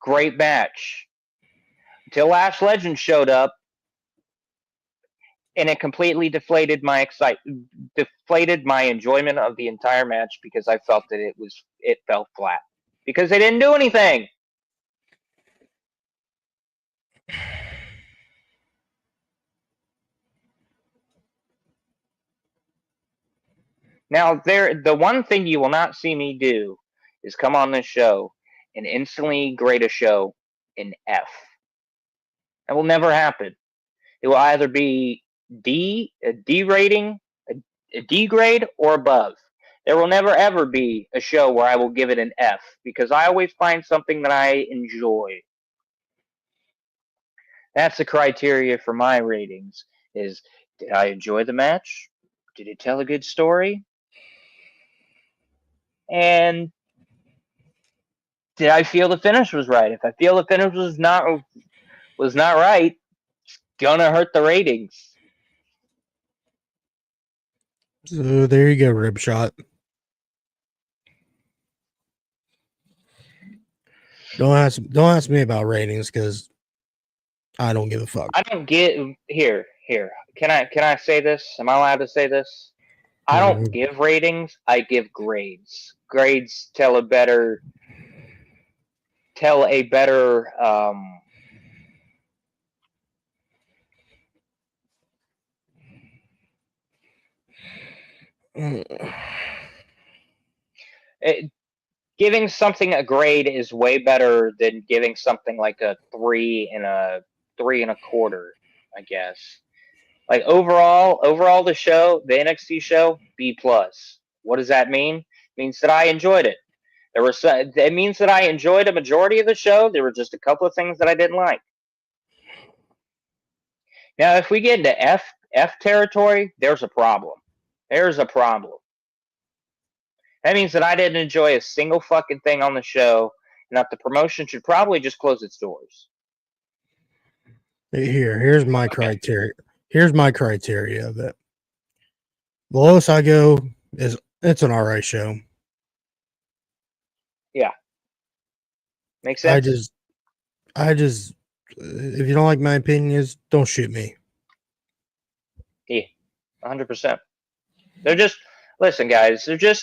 S2: Great match. Until Lash Legend showed up, and it completely deflated my enjoyment of the entire match because I felt that it fell flat because they didn't do anything. Now, the one thing you will not see me do is come on this show and instantly grade a show in F. That will never happen. It will either be a D rating, a D grade, or above. There will never ever be a show where I will give it an F because I always find something that I enjoy. That's the criteria for my ratings is, did I enjoy the match? Did it tell a good story? And did I feel the finish was right? If I feel the finish was not right, it's gonna hurt the ratings.
S3: So there you go, Rib Shot. Don't ask me about ratings because I don't give a fuck.
S2: I don't get here. Can I say this? Am I allowed to say this? I don't give ratings. I give grades. Grades tell a better giving something a grade is way better than giving something like a 3 and a 3.25, I guess. Like overall the show, the NXT show, B+. What does that mean? It means that I enjoyed it. It means that I enjoyed a majority of the show. There were just a couple of things that I didn't like. Now, if we get into F territory, there's a problem. There's a problem. That means that I didn't enjoy a single fucking thing on the show, and that the promotion should probably just close its doors.
S3: Here's my criteria. Here's my criteria of it. The lowest I go is it's an alright show.
S2: Yeah. Makes sense.
S3: I just if you don't like my opinion, don't shoot me.
S2: Yeah. 100%. Listen, guys, listen,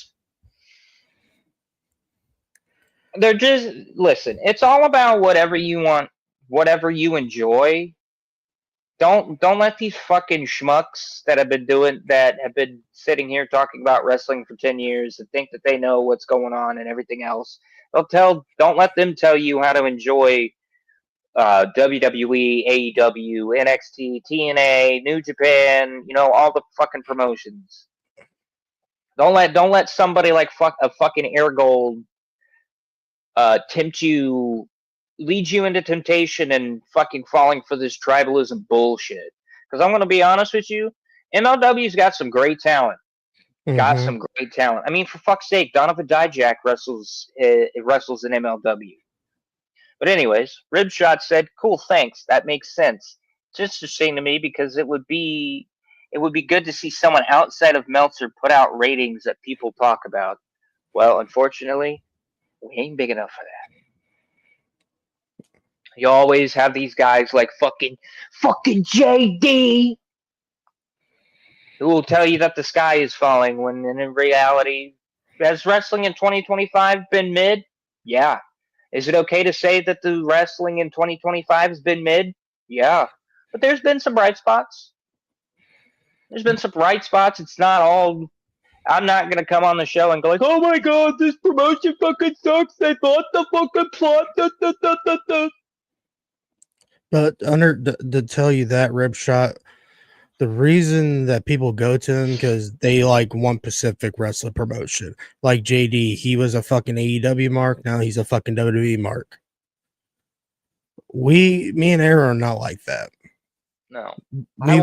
S2: it's all about whatever you want, whatever you enjoy. Don't let these fucking schmucks that have been sitting here talking about wrestling for 10 years and think that they know what's going on and everything else. Don't let them tell you how to enjoy WWE, AEW, NXT, TNA, New Japan, all the fucking promotions. Don't let somebody like a fucking Air Gold lead you into temptation and fucking falling for this tribalism bullshit. Because I'm going to be honest with you, MLW's got some great talent. Got some great talent. I mean, for fuck's sake, Donovan Dijak wrestles in MLW. But anyways, Ribshot said, "Cool, thanks. That makes sense." Just a shame to me because it would be good to see someone outside of Meltzer put out ratings that people talk about. Well, unfortunately, we ain't big enough for that. You always have these guys like fucking JD who will tell you that the sky is falling when in reality, has wrestling in 2025 been mid? Yeah. Is it okay to say that the wrestling in 2025 has been mid? Yeah. But there's been some bright spots. It's not all. I'm not going to come on the show and go like, oh my God, this promotion fucking sucks. They thought the fucking plot.
S3: But to tell you that, Rib Shot, the reason that people go to him because they like one Pacific wrestler promotion. Like JD, he was a fucking AEW mark. Now he's a fucking WWE mark. Me and Aaron are not like that.
S2: No.
S3: I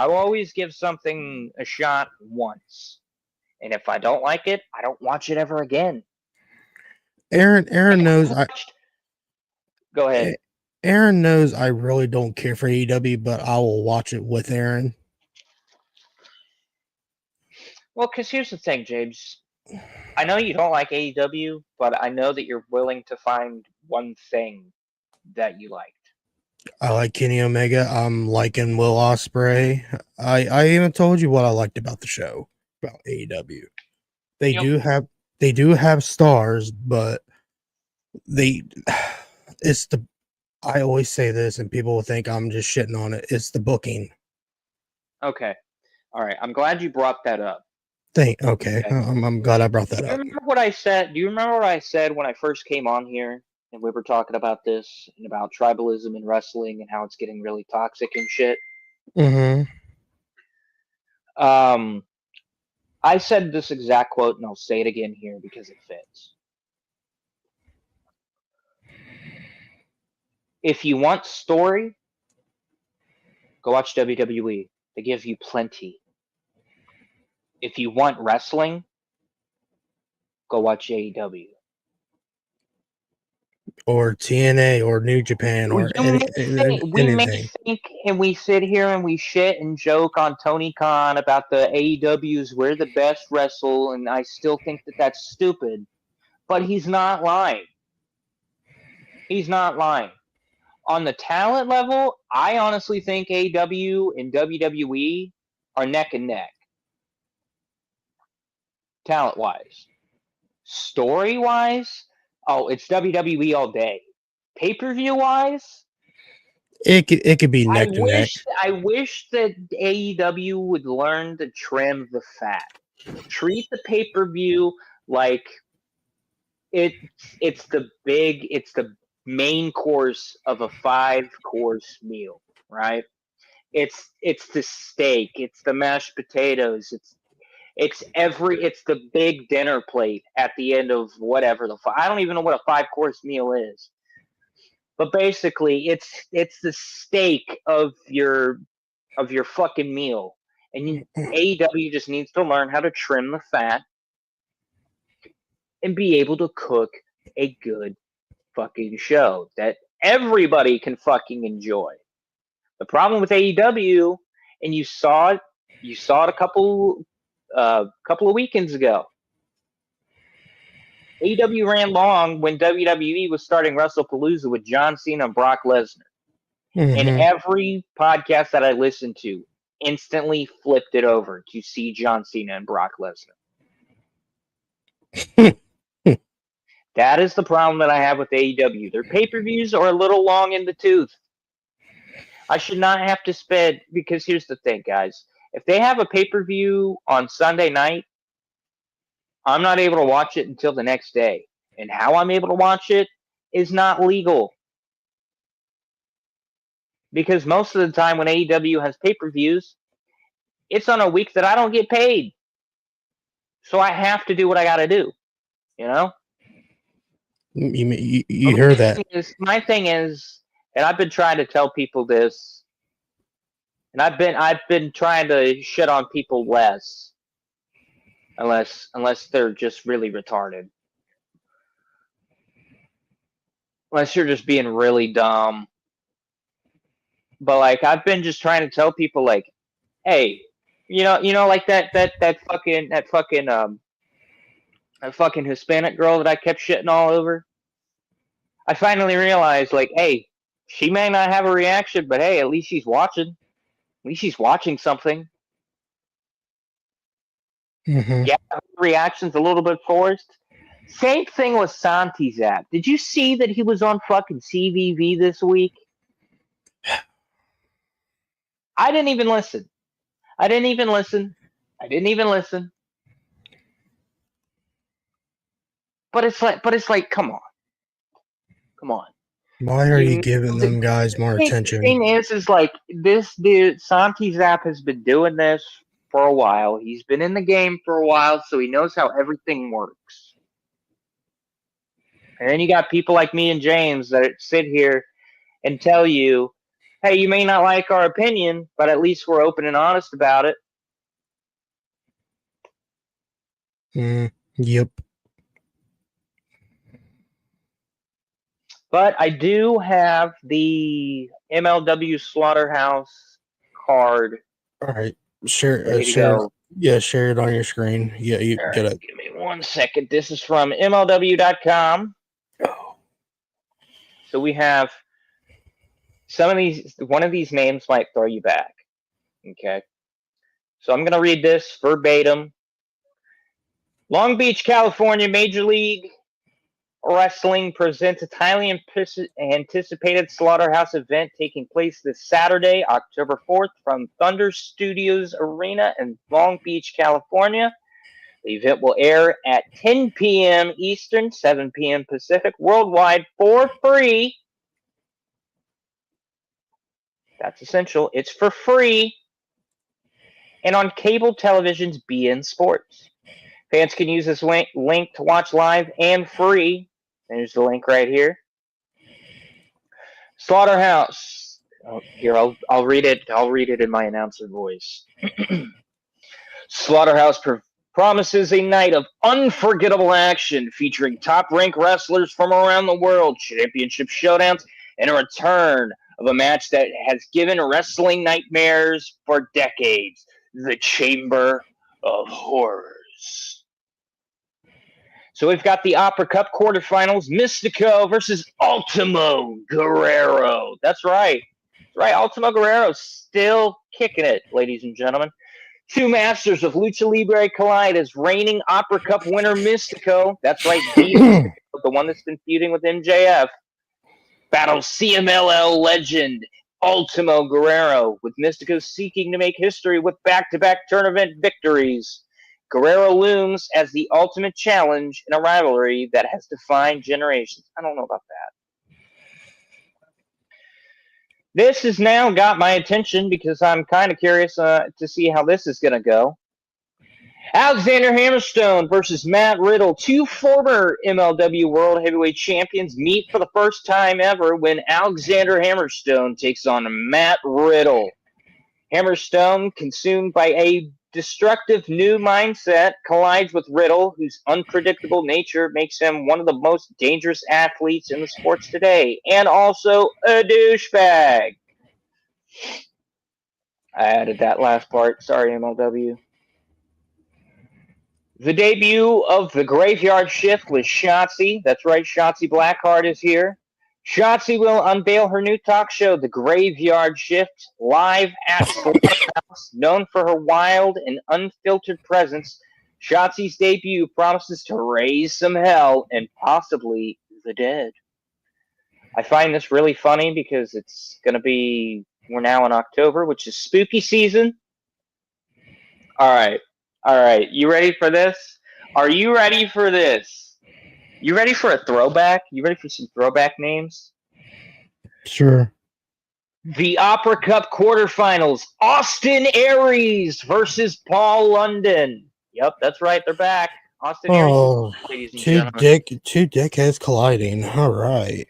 S3: will
S2: always give something a shot once. And if I don't like it, I don't watch it ever again.
S3: Aaron knows
S2: Go ahead.
S3: Aaron knows I really don't care for AEW, but I will watch it with Aaron.
S2: Well, because here's the thing, James. I know you don't like AEW, but I know that you're willing to find one thing that you liked.
S3: I like Kenny Omega. I'm liking Will Ospreay. I even told you what I liked about the show, about AEW. They
S2: Yep.
S3: do have stars, but they it's the I always say this and people will think I'm just shitting on it. It's the booking.
S2: Okay. All right. I'm glad you brought that up.
S3: Okay.
S2: Okay.
S3: I'm glad I brought that
S2: Do you
S3: up.
S2: remember what I said? Do you remember what I said when I first came on here and we were talking about this and about tribalism in wrestling and how it's getting really toxic and shit?
S3: Mm-hmm.
S2: I said this exact quote and I'll say it again here because it fits. If you want story, go watch WWE. They give you plenty. If you want wrestling, go watch AEW.
S3: Or TNA or New Japan or
S2: We may
S3: anything.
S2: think and we sit here and we shit and joke on Tony Khan about the AEWs, we're the best wrestle, and I still think that that's stupid. But he's not lying. He's not lying. On the talent level, I honestly think AEW and WWE are neck and neck. Talent-wise. Story-wise, oh, it's WWE all day. Pay-per-view-wise,
S3: It could be neck to neck.
S2: I wish that AEW would learn to trim the fat. Treat the pay-per-view like it's the main course of a 5-course meal, right? It's the steak, it's the mashed potatoes, it's the big dinner plate at the end of whatever I don't even know what a 5-course meal is. But basically, it's the steak of your fucking meal, and AEW just needs to learn how to trim the fat and be able to cook a good fucking show that everybody can fucking enjoy. The problem with AEW, and you saw it a couple of weekends ago. AEW ran long when WWE was starting WrestlePalooza with John Cena and Brock Lesnar. And every podcast that I listened to instantly flipped it over to see John Cena and Brock Lesnar. That is the problem that I have with AEW. Their pay-per-views are a little long in the tooth. I should not have to spend, because here's the thing, guys. If they have a pay-per-view on Sunday night, I'm not able to watch it until the next day. And how I'm able to watch it is not legal. Because most of the time when AEW has pay-per-views, it's on a week that I don't get paid. So I have to do what I got to do. You know?
S3: You hear that?
S2: My thing is, and I've been trying to tell people this, and I've been trying to shit on people less, unless they're just really retarded, unless you're just being really dumb. But like, I've been just trying to tell people, like, hey, you know, like that fucking Hispanic girl that I kept shitting all over. I finally realized, like, hey, she may not have a reaction, but hey, at least she's watching. At least she's watching something.
S3: Mm-hmm.
S2: Yeah, her reaction's a little bit forced. Same thing with Santi's app. Did you see that he was on fucking CVV this week? I didn't even listen. But it's like, come on.
S3: Why are you giving them guys more attention?
S2: The thing is like, this dude, Santi's app has been doing this for a while. He's been in the game for a while, so he knows how everything works. And then you got people like me and James that sit here and tell you, hey, you may not like our opinion, but at least we're open and honest about it.
S3: Yep.
S2: But I do have the MLW Slaughterhouse card.
S3: All right. Share
S2: Ready to
S3: share
S2: go.
S3: Yeah, share it on your screen. Yeah, you
S2: All
S3: get
S2: right,
S3: it.
S2: give me One second. This is from MLW.com. So we have some of these. One of these names might throw you back. Okay. So I'm going to read this verbatim. Long Beach, California Major League Wrestling presents its highly anticipated Slaughterhouse event taking place this Saturday, October 4th, from Thunder Studios Arena in Long Beach, California. The event will air at 10 p.m. Eastern, 7 p.m. Pacific, worldwide for free. That's essential. It's for free. And on cable television's BN Sports. Fans can use this link to watch live and free. There's the link right here. Slaughterhouse. Oh, here, I'll read it. I'll read it in my announcer voice. Slaughterhouse promises a night of unforgettable action featuring top-ranked wrestlers from around the world, championship showdowns, and a return of a match that has given wrestling nightmares for decades, the Chamber of Horrors. So we've got the Opera Cup quarterfinals, Mystico versus Ultimo Guerrero. That's right. That's right, Ultimo Guerrero's still kicking it, ladies and gentlemen. Two masters of Lucha Libre collide as reigning Opera Cup winner Mystico. That's right, the one that's been feuding with MJF. Battles CMLL legend Ultimo Guerrero, with Mystico seeking to make history with back-to-back tournament victories. Guerrero looms as the ultimate challenge in a rivalry that has defined generations. I don't know about that. This has now got my attention because I'm kind of curious to see how this is going to go. Alexander Hammerstone versus Matt Riddle. Two former MLW World Heavyweight Champions meet for the first time ever when Alexander Hammerstone takes on Matt Riddle. Hammerstone, consumed by a destructive new mindset, collides with Riddle, whose unpredictable nature makes him one of the most dangerous athletes in the sports today, and also a douchebag. I added that last part. Sorry, MLW. The debut of the Graveyard Shift with Shotzi. That's right, Shotzi Blackheart is here. Shotzi will unveil her new talk show, The Graveyard Shift, live at Slaughterhouse. Known for her wild and unfiltered presence, Shotzi's debut promises to raise some hell and possibly the dead. I find this really funny because it's going to be, we're now in October, which is spooky season. All right. You ready for this? Are you ready for this? You ready for a throwback? You ready for some throwback names?
S3: Sure.
S2: The Opera Cup quarterfinals, Austin Aries versus Paul London. Yep, that's right. They're back. Austin Aries, ladies and gentlemen.
S3: Two dickheads colliding. All right.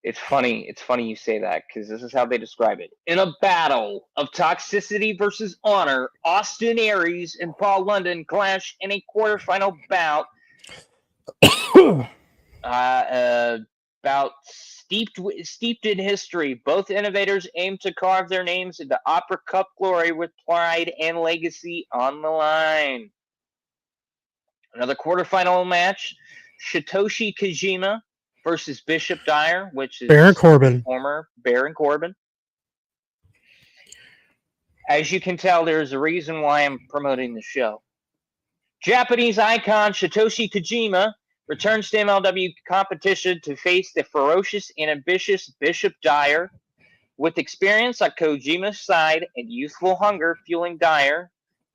S2: It's funny you say that because this is how they describe it. In a battle of toxicity versus honor, Austin Aries and Paul London clash in a quarterfinal bout. About steeped in history. Both innovators aim to carve their names into Opera Cup glory with pride and legacy on the line. Another quarterfinal match, Satoshi Kojima versus Bishop Dyer, which is
S3: Baron Corbin.
S2: Former Baron Corbin. As you can tell, there's a reason why I'm promoting the show. Japanese icon Satoshi Kojima returns to MLW competition to face the ferocious and ambitious Bishop Dyer. With experience on Kojima's side and youthful hunger fueling Dyer,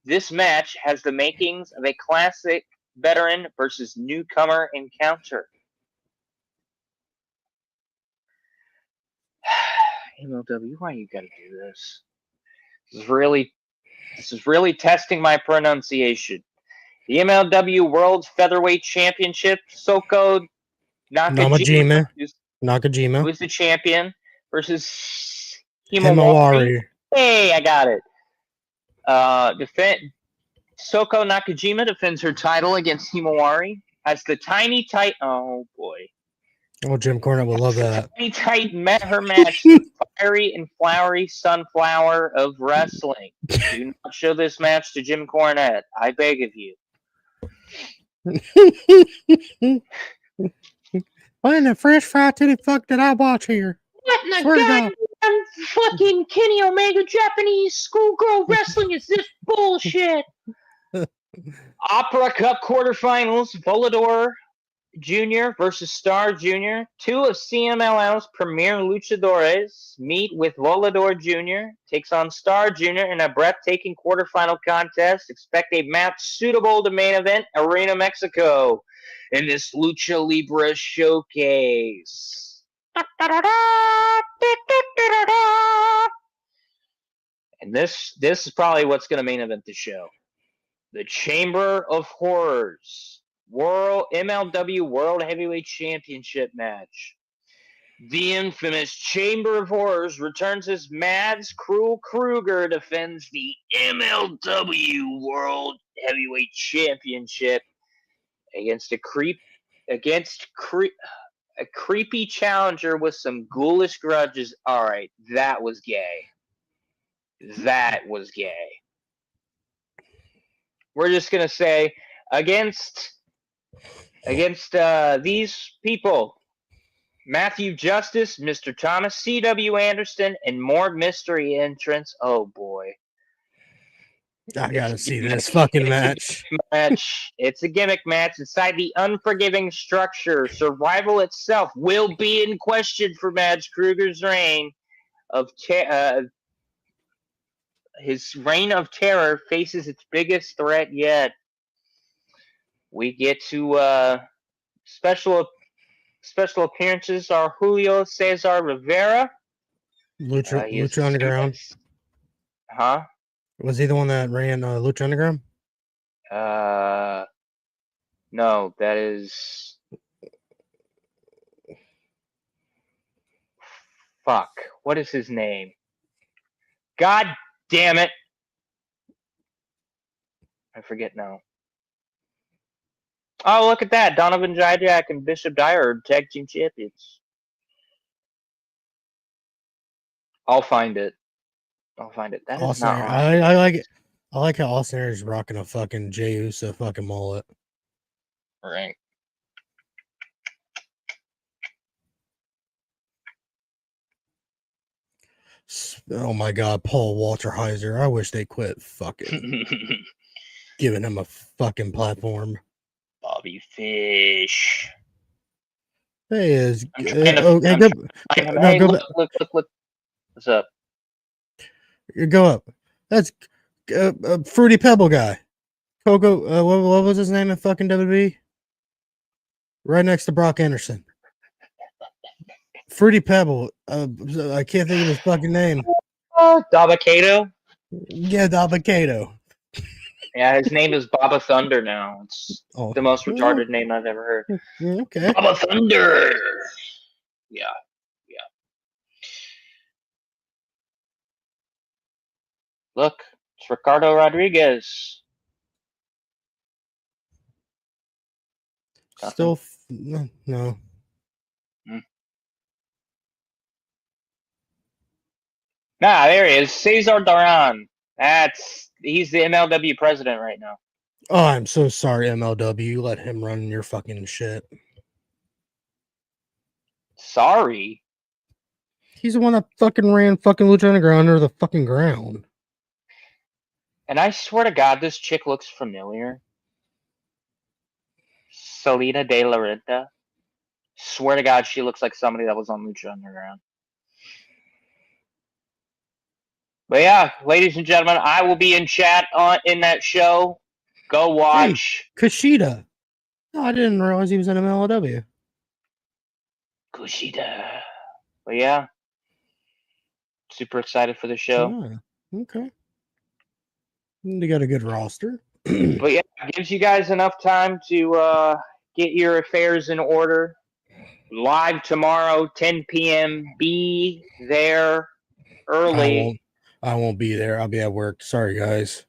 S2: this match has the makings of a classic veteran versus newcomer encounter. MLW, why you gotta do this? This is really testing my pronunciation. The MLW World Featherweight Championship, Soko Nakajima, who's the champion, versus Himawari. Hey, I got it. Soko Nakajima defends her title against Himawari as the tiny tight. Oh boy.
S3: Oh, Jim Cornette would love that.
S2: Tiny Titan met her match, the fiery and flowery sunflower of wrestling. Do not show this match to Jim Cornette. I beg of you.
S3: What in the fresh fried titty fuck did I watch here?
S2: What in the
S3: Swear to God.
S2: goddamn fucking Kenny Omega Japanese schoolgirl wrestling is this bullshit? Opera Cup quarterfinals, Volador Jr. versus Star Jr. Two of CMLL's premier luchadores meet with Volador Jr. takes on Star Jr. in a breathtaking quarterfinal contest. Expect a match suitable to main event Arena Mexico in this Lucha Libre showcase. And this is probably what's going to main event the show. The Chamber of Horrors World MLW World Heavyweight Championship match. The infamous Chamber of Horrors returns as Mads Cruel Kruger defends the MLW World Heavyweight Championship against a creepy challenger with some ghoulish grudges. All right, that was gay. That was gay. We're just gonna say against these people, Matthew Justice, Mr. Thomas C.W. Anderson, and more mystery entrants. Oh boy.
S3: I gotta see this fucking match.
S2: It's a gimmick match inside the unforgiving structure. Survival itself will be in question for Mads Kruger's reign of his reign of terror faces its biggest threat yet. We get to special appearances are Julio Cesar Rivera.
S3: Lucha Underground.
S2: Huh?
S3: Was he the one that ran Lucha Underground?
S2: No, that is. Fuck. What is his name? God damn it. I forget now. Oh, look at that. Donovan Dijak and Bishop Dyer are tag team champions. I'll find it. That is not right.
S3: I like it. I like how Austin Aries is rocking a fucking Jey Uso fucking mullet.
S2: Right.
S3: Oh my God, Paul Walter Heiser. I wish they quit fucking giving him a fucking platform.
S2: Bobby Fish.
S3: Hey, is
S2: Hey,
S3: go back.
S2: Look. What's up?
S3: Go up. That's Fruity Pebble guy. Coco. What was his name in fucking WWE? Right next to Brock Anderson. Fruity Pebble. I can't think of his fucking name.
S2: Dabakato?
S3: Yeah, Dabakato.
S2: Yeah, his name is Baba Thunder now. It's the most retarded name I've ever heard.
S3: Okay.
S2: Baba Thunder. Yeah. Look, it's Ricardo Rodriguez.
S3: Still, no.
S2: Nah, there he is. Cesar Duran. He's the MLW president right now.
S3: Oh, I'm so sorry, MLW. You let him run your fucking shit.
S2: Sorry?
S3: He's the one that fucking ran fucking Lucha Underground under the fucking ground.
S2: And I swear to God, this chick looks familiar. Selena De La Renta. Swear to God, she looks like somebody that was on Lucha Underground. But yeah, ladies and gentlemen, I will be in chat in that show. Go watch.
S3: Hey, Kushida. No, I didn't realize he was in MLW.
S2: Kushida. But yeah, super excited for the show.
S3: Oh, okay. They got a good roster.
S2: But yeah, it gives you guys enough time to get your affairs in order. Live tomorrow, 10 p.m. Be there early.
S3: I won't be there. I'll be at work. Sorry, guys.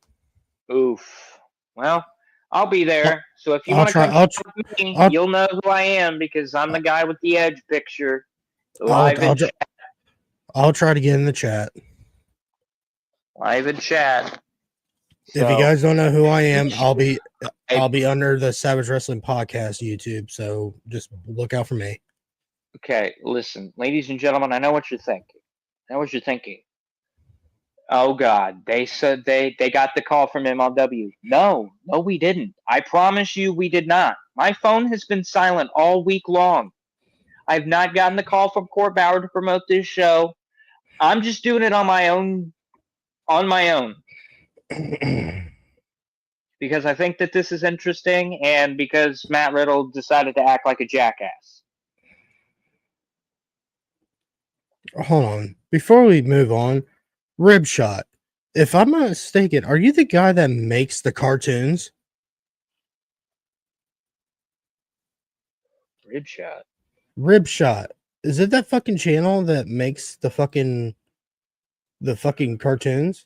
S2: Oof. Well, I'll be there. So if you
S3: I'll
S2: want to
S3: try.
S2: come
S3: I'll.
S2: talk with me,
S3: I'll.
S2: you'll know who I am because I'm the guy with the Edge picture.
S3: I'll,
S2: Live in chat.
S3: I'll try to get in the chat.
S2: Live in chat.
S3: If you
S2: So,
S3: guys don't know who I am, I'll be under the Savage Wrestling Podcast YouTube. So just look out for me.
S2: okay, listen, ladies and gentlemen, I know what you're thinking. I know what you're thinking. Oh God, they said they got the call from MLW. No, we didn't. I promise you we did not. My phone has been silent all week long. I've not gotten the call from Court Bauer to promote this show. I'm just doing it on my own because I think that this is interesting and because Matt Riddle decided to act like a jackass.
S3: Hold on. Before we move on, Rib Shot. If I'm not mistaken, are you the guy that makes the cartoons?
S2: Rib shot.
S3: Rib Shot. Is it that fucking channel that makes the fucking cartoons?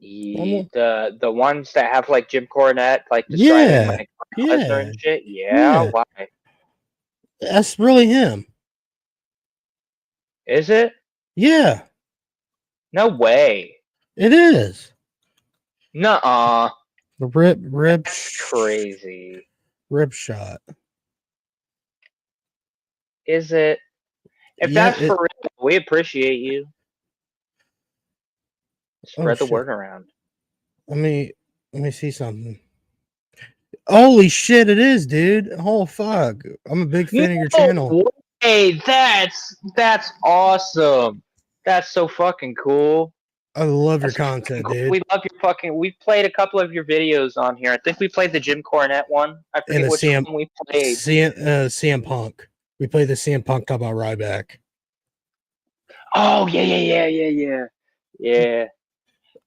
S2: The ones that have like Jim Cornette like
S3: Yeah,
S2: describing like
S3: yeah,
S2: Lesnar and shit. Yeah,
S3: yeah.
S2: why?
S3: That's really him.
S2: Is it?
S3: Yeah,
S2: No way.
S3: it is.
S2: Nuh-uh.
S3: The rib
S2: Crazy.
S3: Rib Shot.
S2: Is it? If
S3: Yeah,
S2: that's for real, we appreciate you. Spread the
S3: shit.
S2: word around.
S3: Let me see something. Holy shit, it is, dude. Oh fuck. I'm a big fan of your channel.
S2: Hey, that's awesome. That's so fucking cool.
S3: I love your
S2: That's fucking
S3: content,
S2: cool.
S3: dude.
S2: We love your fucking. We played a couple of your videos on here. I think we played the Jim Cornette one. I
S3: And
S2: forget
S3: a
S2: which one we played.
S3: CM Punk. We played the CM Punk talk about Ryback.
S2: Oh yeah.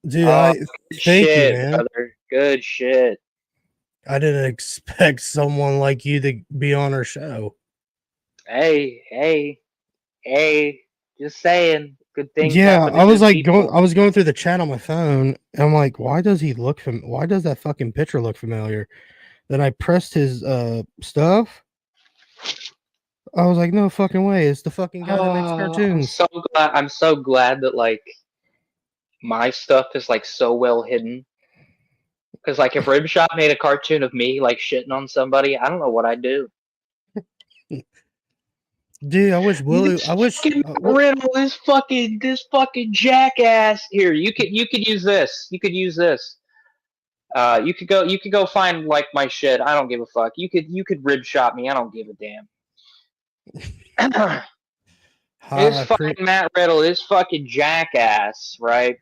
S3: Dude,
S2: Good
S3: thank
S2: shit,
S3: you, man.
S2: brother. Good shit.
S3: I didn't expect someone like you to be on our show.
S2: Hey. Just saying. Good things
S3: Yeah,
S2: happen to
S3: I was
S2: good
S3: like
S2: people.
S3: I was going through the chat on my phone, and I'm like, why does that fucking picture look familiar? Then I pressed his stuff. I was like, no fucking way, it's the fucking guy that makes cartoons.
S2: I'm so glad that like my stuff is like so well hidden. Because like if Ribshot made a cartoon of me like shitting on somebody, I don't know what I'd do.
S3: Dude, I wish Willie.
S2: Riddle, this fucking jackass. Here, you could use this. You could use this. You could go find like my shit. I don't give a fuck. You could rib shot me. I don't give a damn. This fucking Matt Riddle, this fucking jackass, right?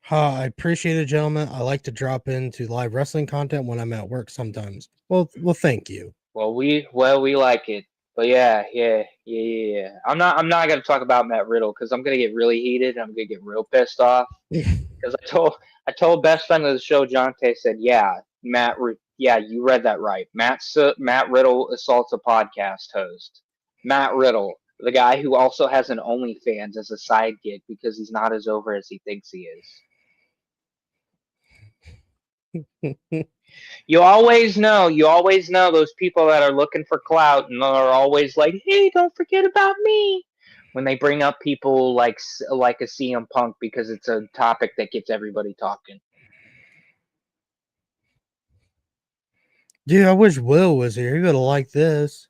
S3: I appreciate it, gentlemen. I like to drop into live wrestling content when I'm at work sometimes. Well, thank you.
S2: Well, we like it, but yeah. I'm not gonna talk about Matt Riddle because I'm gonna get really heated. I'm gonna get real pissed off because I told best friend of the show, Jonte, said, yeah, yeah, you read that right. Matt Riddle assaults a podcast host. Matt Riddle, the guy who also has an OnlyFans as a side gig because he's not as over as he thinks he is. You always know those people that are looking for clout and are always like, hey, don't forget about me. When they bring up people like a CM Punk because it's a topic that gets everybody talking.
S3: Dude, I wish Will was here. He would have liked this.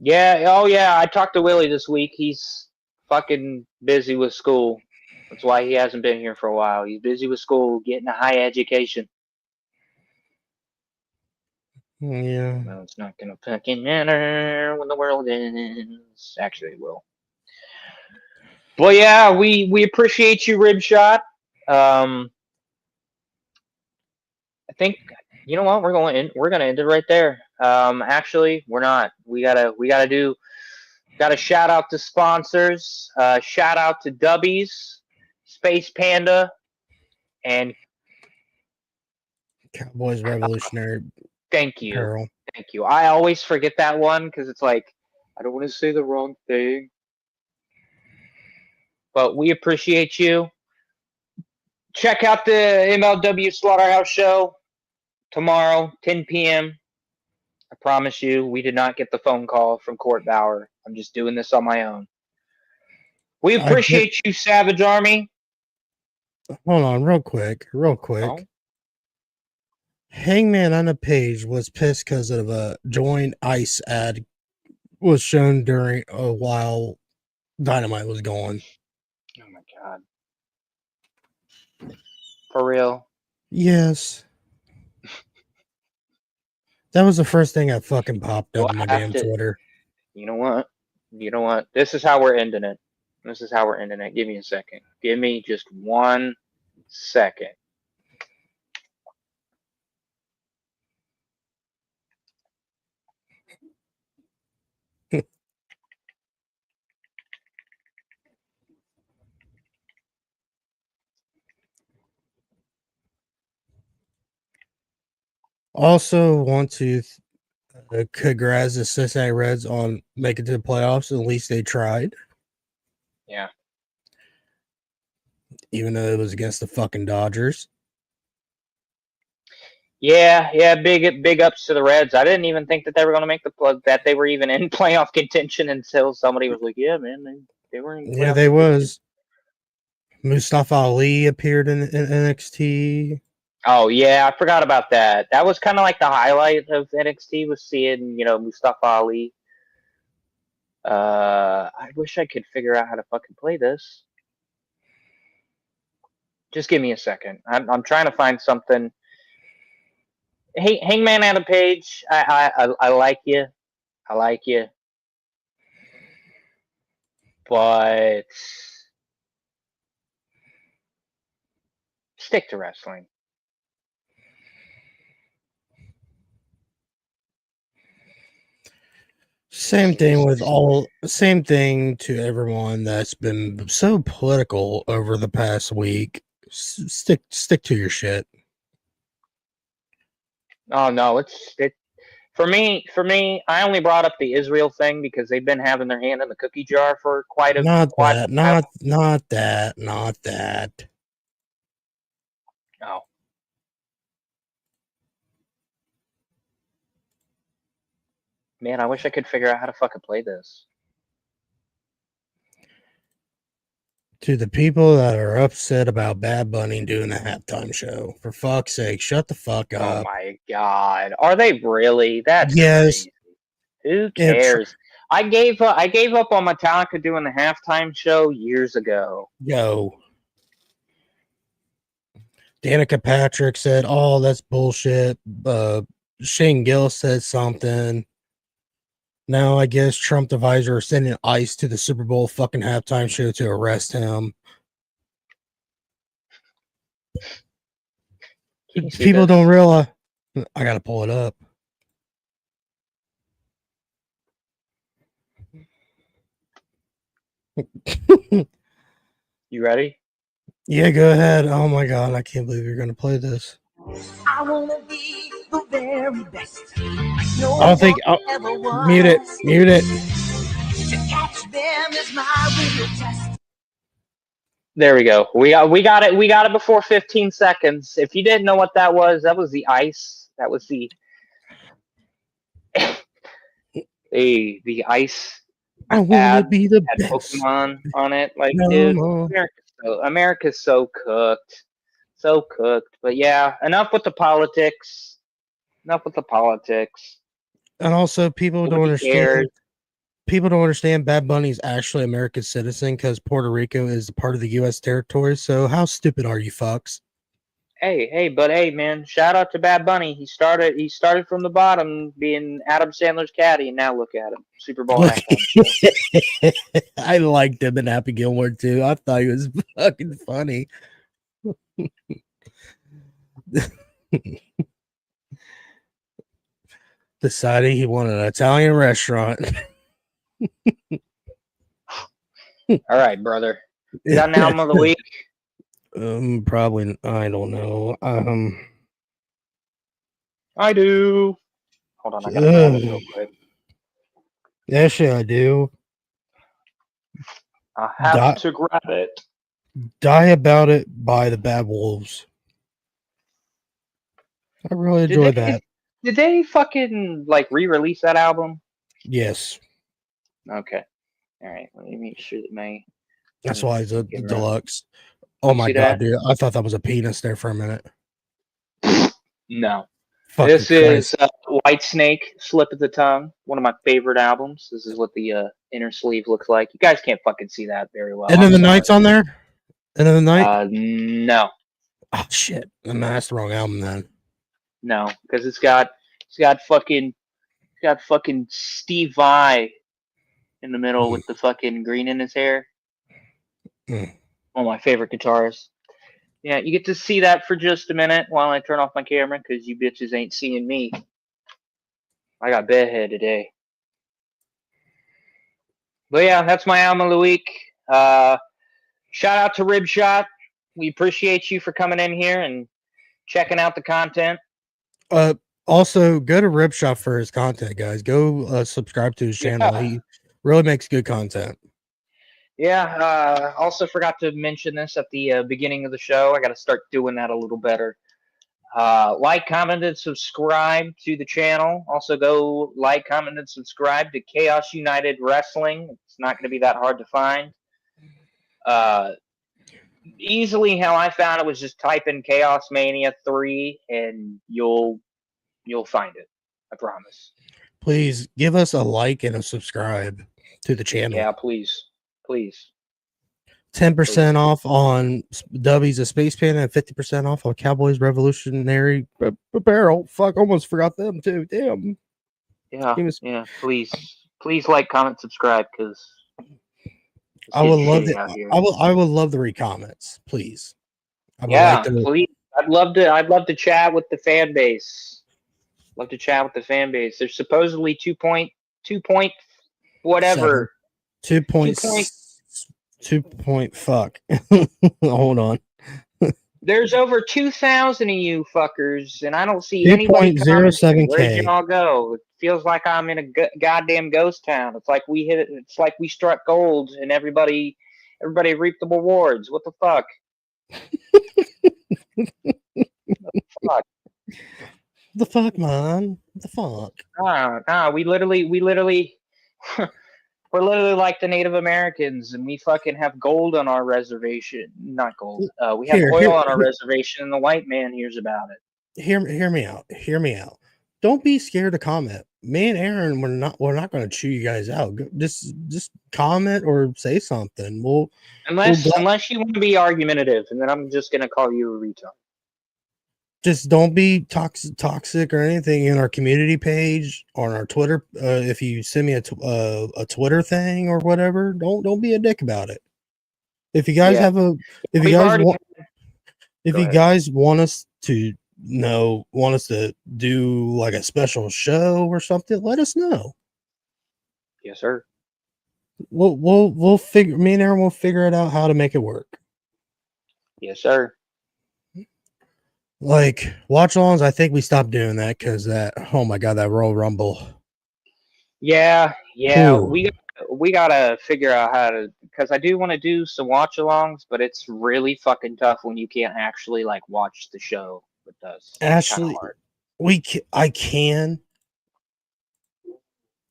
S2: Yeah, oh yeah, I talked to Willie this week. He's fucking busy with school. That's why he hasn't been here for a while. He's busy with school, getting a high education.
S3: Yeah.
S2: Well, it's not gonna fucking matter when the world ends. Actually, it will. Well, yeah, we appreciate you, Ribshot. I think you know what we're gonna end it right there. Actually, we're not. We gotta shout out to sponsors. Shout out to Dubbies, Space Panda, and
S3: Cowboys Revolutionary.
S2: Thank you.
S3: Apparel.
S2: Thank you. I always forget that one because it's like I don't want to say the wrong thing. but we appreciate you. Check out the MLW Slaughterhouse show tomorrow, 10 p.m. I promise you, we did not get the phone call from Court Bauer. I'm just doing this on my own. We appreciate you, Savage Army.
S3: Hold on, real quick.
S2: Oh.
S3: Hangman on the page was pissed because of a join ICE ad was shown during while Dynamite was going.
S2: Oh my god. For real?
S3: Yes. That was the first thing that fucking popped up on my damn Twitter.
S2: You know what? This is how we're ending it. Give me a second. Give me just 1 second.
S3: Also want to congrats the Cincinnati Reds on making it to the playoffs. At least they tried.
S2: Yeah.
S3: Even though it was against the fucking Dodgers.
S2: Yeah, big ups to the Reds. I didn't even think that they were going to make that they were even in playoff contention until somebody was like, "Yeah, man, they were in."
S3: Yeah, they was. Mustafa Ali appeared in NXT.
S2: Oh yeah, I forgot about that. That was kind of like the highlight of NXT was seeing, Mustafa Ali. I wish I could figure out how to fucking play this. Just give me a second. I'm trying to find something. Hey, Hangman Adam Page, I like you. I like you. But stick to wrestling.
S3: Same thing to everyone that's been so political over the past week. Stick to your shit.
S2: Oh no, it for me. I only brought up the Israel thing because they've been having their hand in the cookie jar for quite a
S3: Not
S2: while.
S3: that.
S2: Oh. Man, I wish I could figure out how to fucking play this.
S3: To the people that are upset about Bad Bunny doing the halftime show, for fuck's sake, shut the fuck up.
S2: Oh my god, are they really? That's
S3: yes.
S2: crazy. Who cares? I gave up on Metallica doing the halftime show years ago.
S3: Yo. Danica Patrick said, "Oh, that's bullshit." Shane Gill said something. Now I guess Trump advisor are sending ICE to the Super Bowl fucking halftime show to arrest him. People don't realize. I gotta pull it up.
S2: You ready?
S3: Yeah, go ahead. Oh my god, I can't believe you're gonna play this.
S1: I wanna be the very best. No
S3: I don't think. Mute it. Mute it.
S1: To catch them is my real test.
S2: There we go. We got it. We got it before 15 seconds. If you didn't know what that was the ICE. That was the the ICE.
S3: I want to be the
S2: had
S3: best.
S2: Pokemon on it. Like,
S3: No,
S2: dude,
S3: no.
S2: America's so cooked. So cooked. But yeah, enough with the politics.
S3: And also, people don't understand.
S2: Cares.
S3: People don't understand Bad Bunny's actually American citizen because Puerto Rico is part of the U.S. territory. So how stupid are you fucks?
S2: Hey, man! Shout out to Bad Bunny. He started from the bottom, being Adam Sandler's caddy, and now look at him, Super Bowl halftime.
S3: I liked him in Happy Gilmore too. I thought he was fucking funny. Decided he wanted an Italian restaurant.
S2: All right, brother. Is that an album of the week?
S3: Probably. I don't know.
S2: I do. Hold on, I gotta grab it real quick.
S3: Actually, I do.
S2: I have
S3: Di-
S2: to grab it.
S3: Die About It by the Bad Wolves. I really enjoyed that.
S2: Did they fucking like re-release that album?
S3: Yes.
S2: Okay. All right. Let me make sure that my.
S3: That's why it's a
S2: Get around.
S3: deluxe. Oh
S2: You
S3: my
S2: see
S3: god,
S2: that?
S3: dude. I thought that was a penis there for a minute.
S2: No.
S3: Fucking
S2: This is
S3: Christ.
S2: White Snake, Slip of the Tongue, one of my favorite albums. This is what the inner sleeve looks like. You guys can't fucking see that very well.
S3: End of
S2: I'm
S3: the
S2: sorry.
S3: Night's on there? End of the Night?
S2: No,
S3: Oh shit. That's the wrong album then.
S2: no, because it's got fucking Steve Vai in the middle with the fucking green in his hair.
S3: Mm.
S2: One of my favorite guitarists. Yeah, you get to see that for just a minute while I turn off my camera because you bitches ain't seeing me. I got bedhead today. But yeah, that's my album of the week. Shout out to Ribshot. We appreciate you for coming in here and checking out the content.
S3: Also go to Ripshot for his content, guys. Go subscribe to his channel. He really makes good content.
S2: Yeah, also forgot to mention this at the beginning of the show. I got to start doing that a little better. Like, comment, and subscribe to the channel. Also, go like, comment, and subscribe to Chaos United Wrestling. It's not going to be that hard to find. Easily, how I found it was just type in Chaos Mania 3, and you'll find it. I promise.
S3: Please give us a like and a subscribe to the channel.
S2: Yeah, please.
S3: 10% off on W's a Space Panda and 50% off on Cowboys Revolutionary Apparel. Fuck, almost forgot them too. Damn.
S2: Yeah, please like, comment, subscribe, because
S3: I would love it. I would love the re-comments, please. I would like to.
S2: Please. I'd love to chat with the fan base. Love to chat with the fan base. There's supposedly 2 whatever.
S3: 2 point fuck. Hold on.
S2: There's over 2,000 of you fuckers, and I don't see anybody.
S3: 2.07K.
S2: Where'd y'all go? It feels like I'm in a goddamn ghost town. It's like we hit it. It's like we struck gold, and everybody reaped the rewards. What the fuck? Fuck.
S3: The fuck, man? The fuck?
S2: We literally we're literally like the Native Americans, and we fucking have gold on our reservation. Not gold. We have oil on our reservation, and the white man hears about it.
S3: Hear me out. Hear me out. Don't be scared to comment. Me and Aaron, we're not going to chew you guys out. Just comment or say something.
S2: Unless you want to be argumentative, and then I'm just gonna call you a retard.
S3: Just don't be toxic or anything in our community page or on our Twitter. If you send me a Twitter thing or whatever, don't be a dick about it. If you guys if you guys want us to do like a special show or something, let us know.
S2: Yes, sir.
S3: We'll figure. Me and Aaron will figure it out how to make it work.
S2: Yes, sir.
S3: Like watch-alongs, I think we stopped doing that because oh my god, that Royal Rumble.
S2: Yeah,
S3: Ooh.
S2: we gotta figure out how to, because I do want to do some watch-alongs, but it's really fucking tough when you can't actually like watch the show with us.
S3: Actually, I can.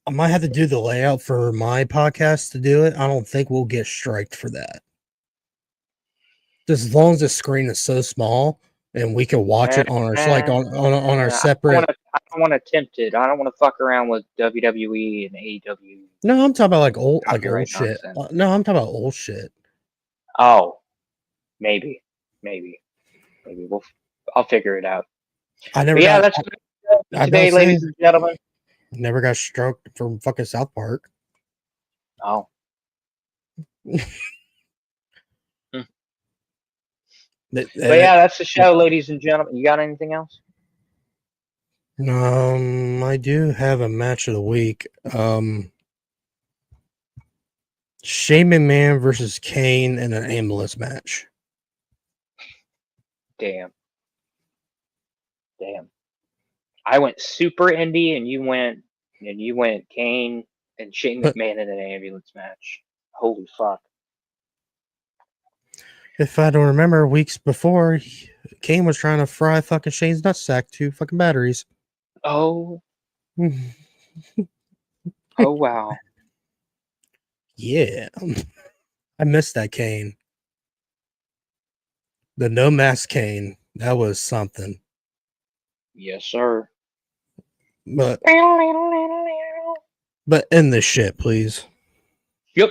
S3: I might have to do the layout for my podcast to do it. I don't think we'll get striked for that. Just as long as the screen is so small and we can watch it on our on our separate.
S2: I don't want to tempt it. I don't want to fuck around with WWE and AEW.
S3: No, I'm talking about like old shit.
S2: Nonsense.
S3: No, I'm talking about old shit.
S2: Oh, maybe. I'll figure it out. That's today, ladies and gentlemen.
S3: Never got stroked from fucking South Park.
S2: Oh. But yeah, that's the show, ladies and gentlemen. You got anything else?
S3: I do have a match of the week. Shane McMahon versus Kane in an ambulance match.
S2: Damn. I went super indie, and you went Kane and Shane McMahon in an ambulance match. Holy fuck.
S3: If I don't remember, weeks before, Kane was trying to fry fucking Shane's nutsack to fucking batteries.
S2: Oh, oh wow.
S3: Yeah. I missed that Kane. The no mask Kane. That was something.
S2: Yes, sir.
S3: But end this shit, please.
S2: Yep.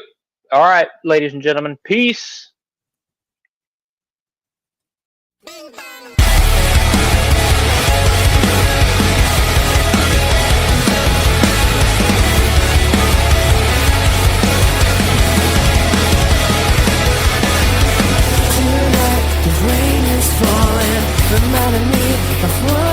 S2: All right, ladies and gentlemen. Peace.
S1: Tonight, the rain is falling, reminding me of what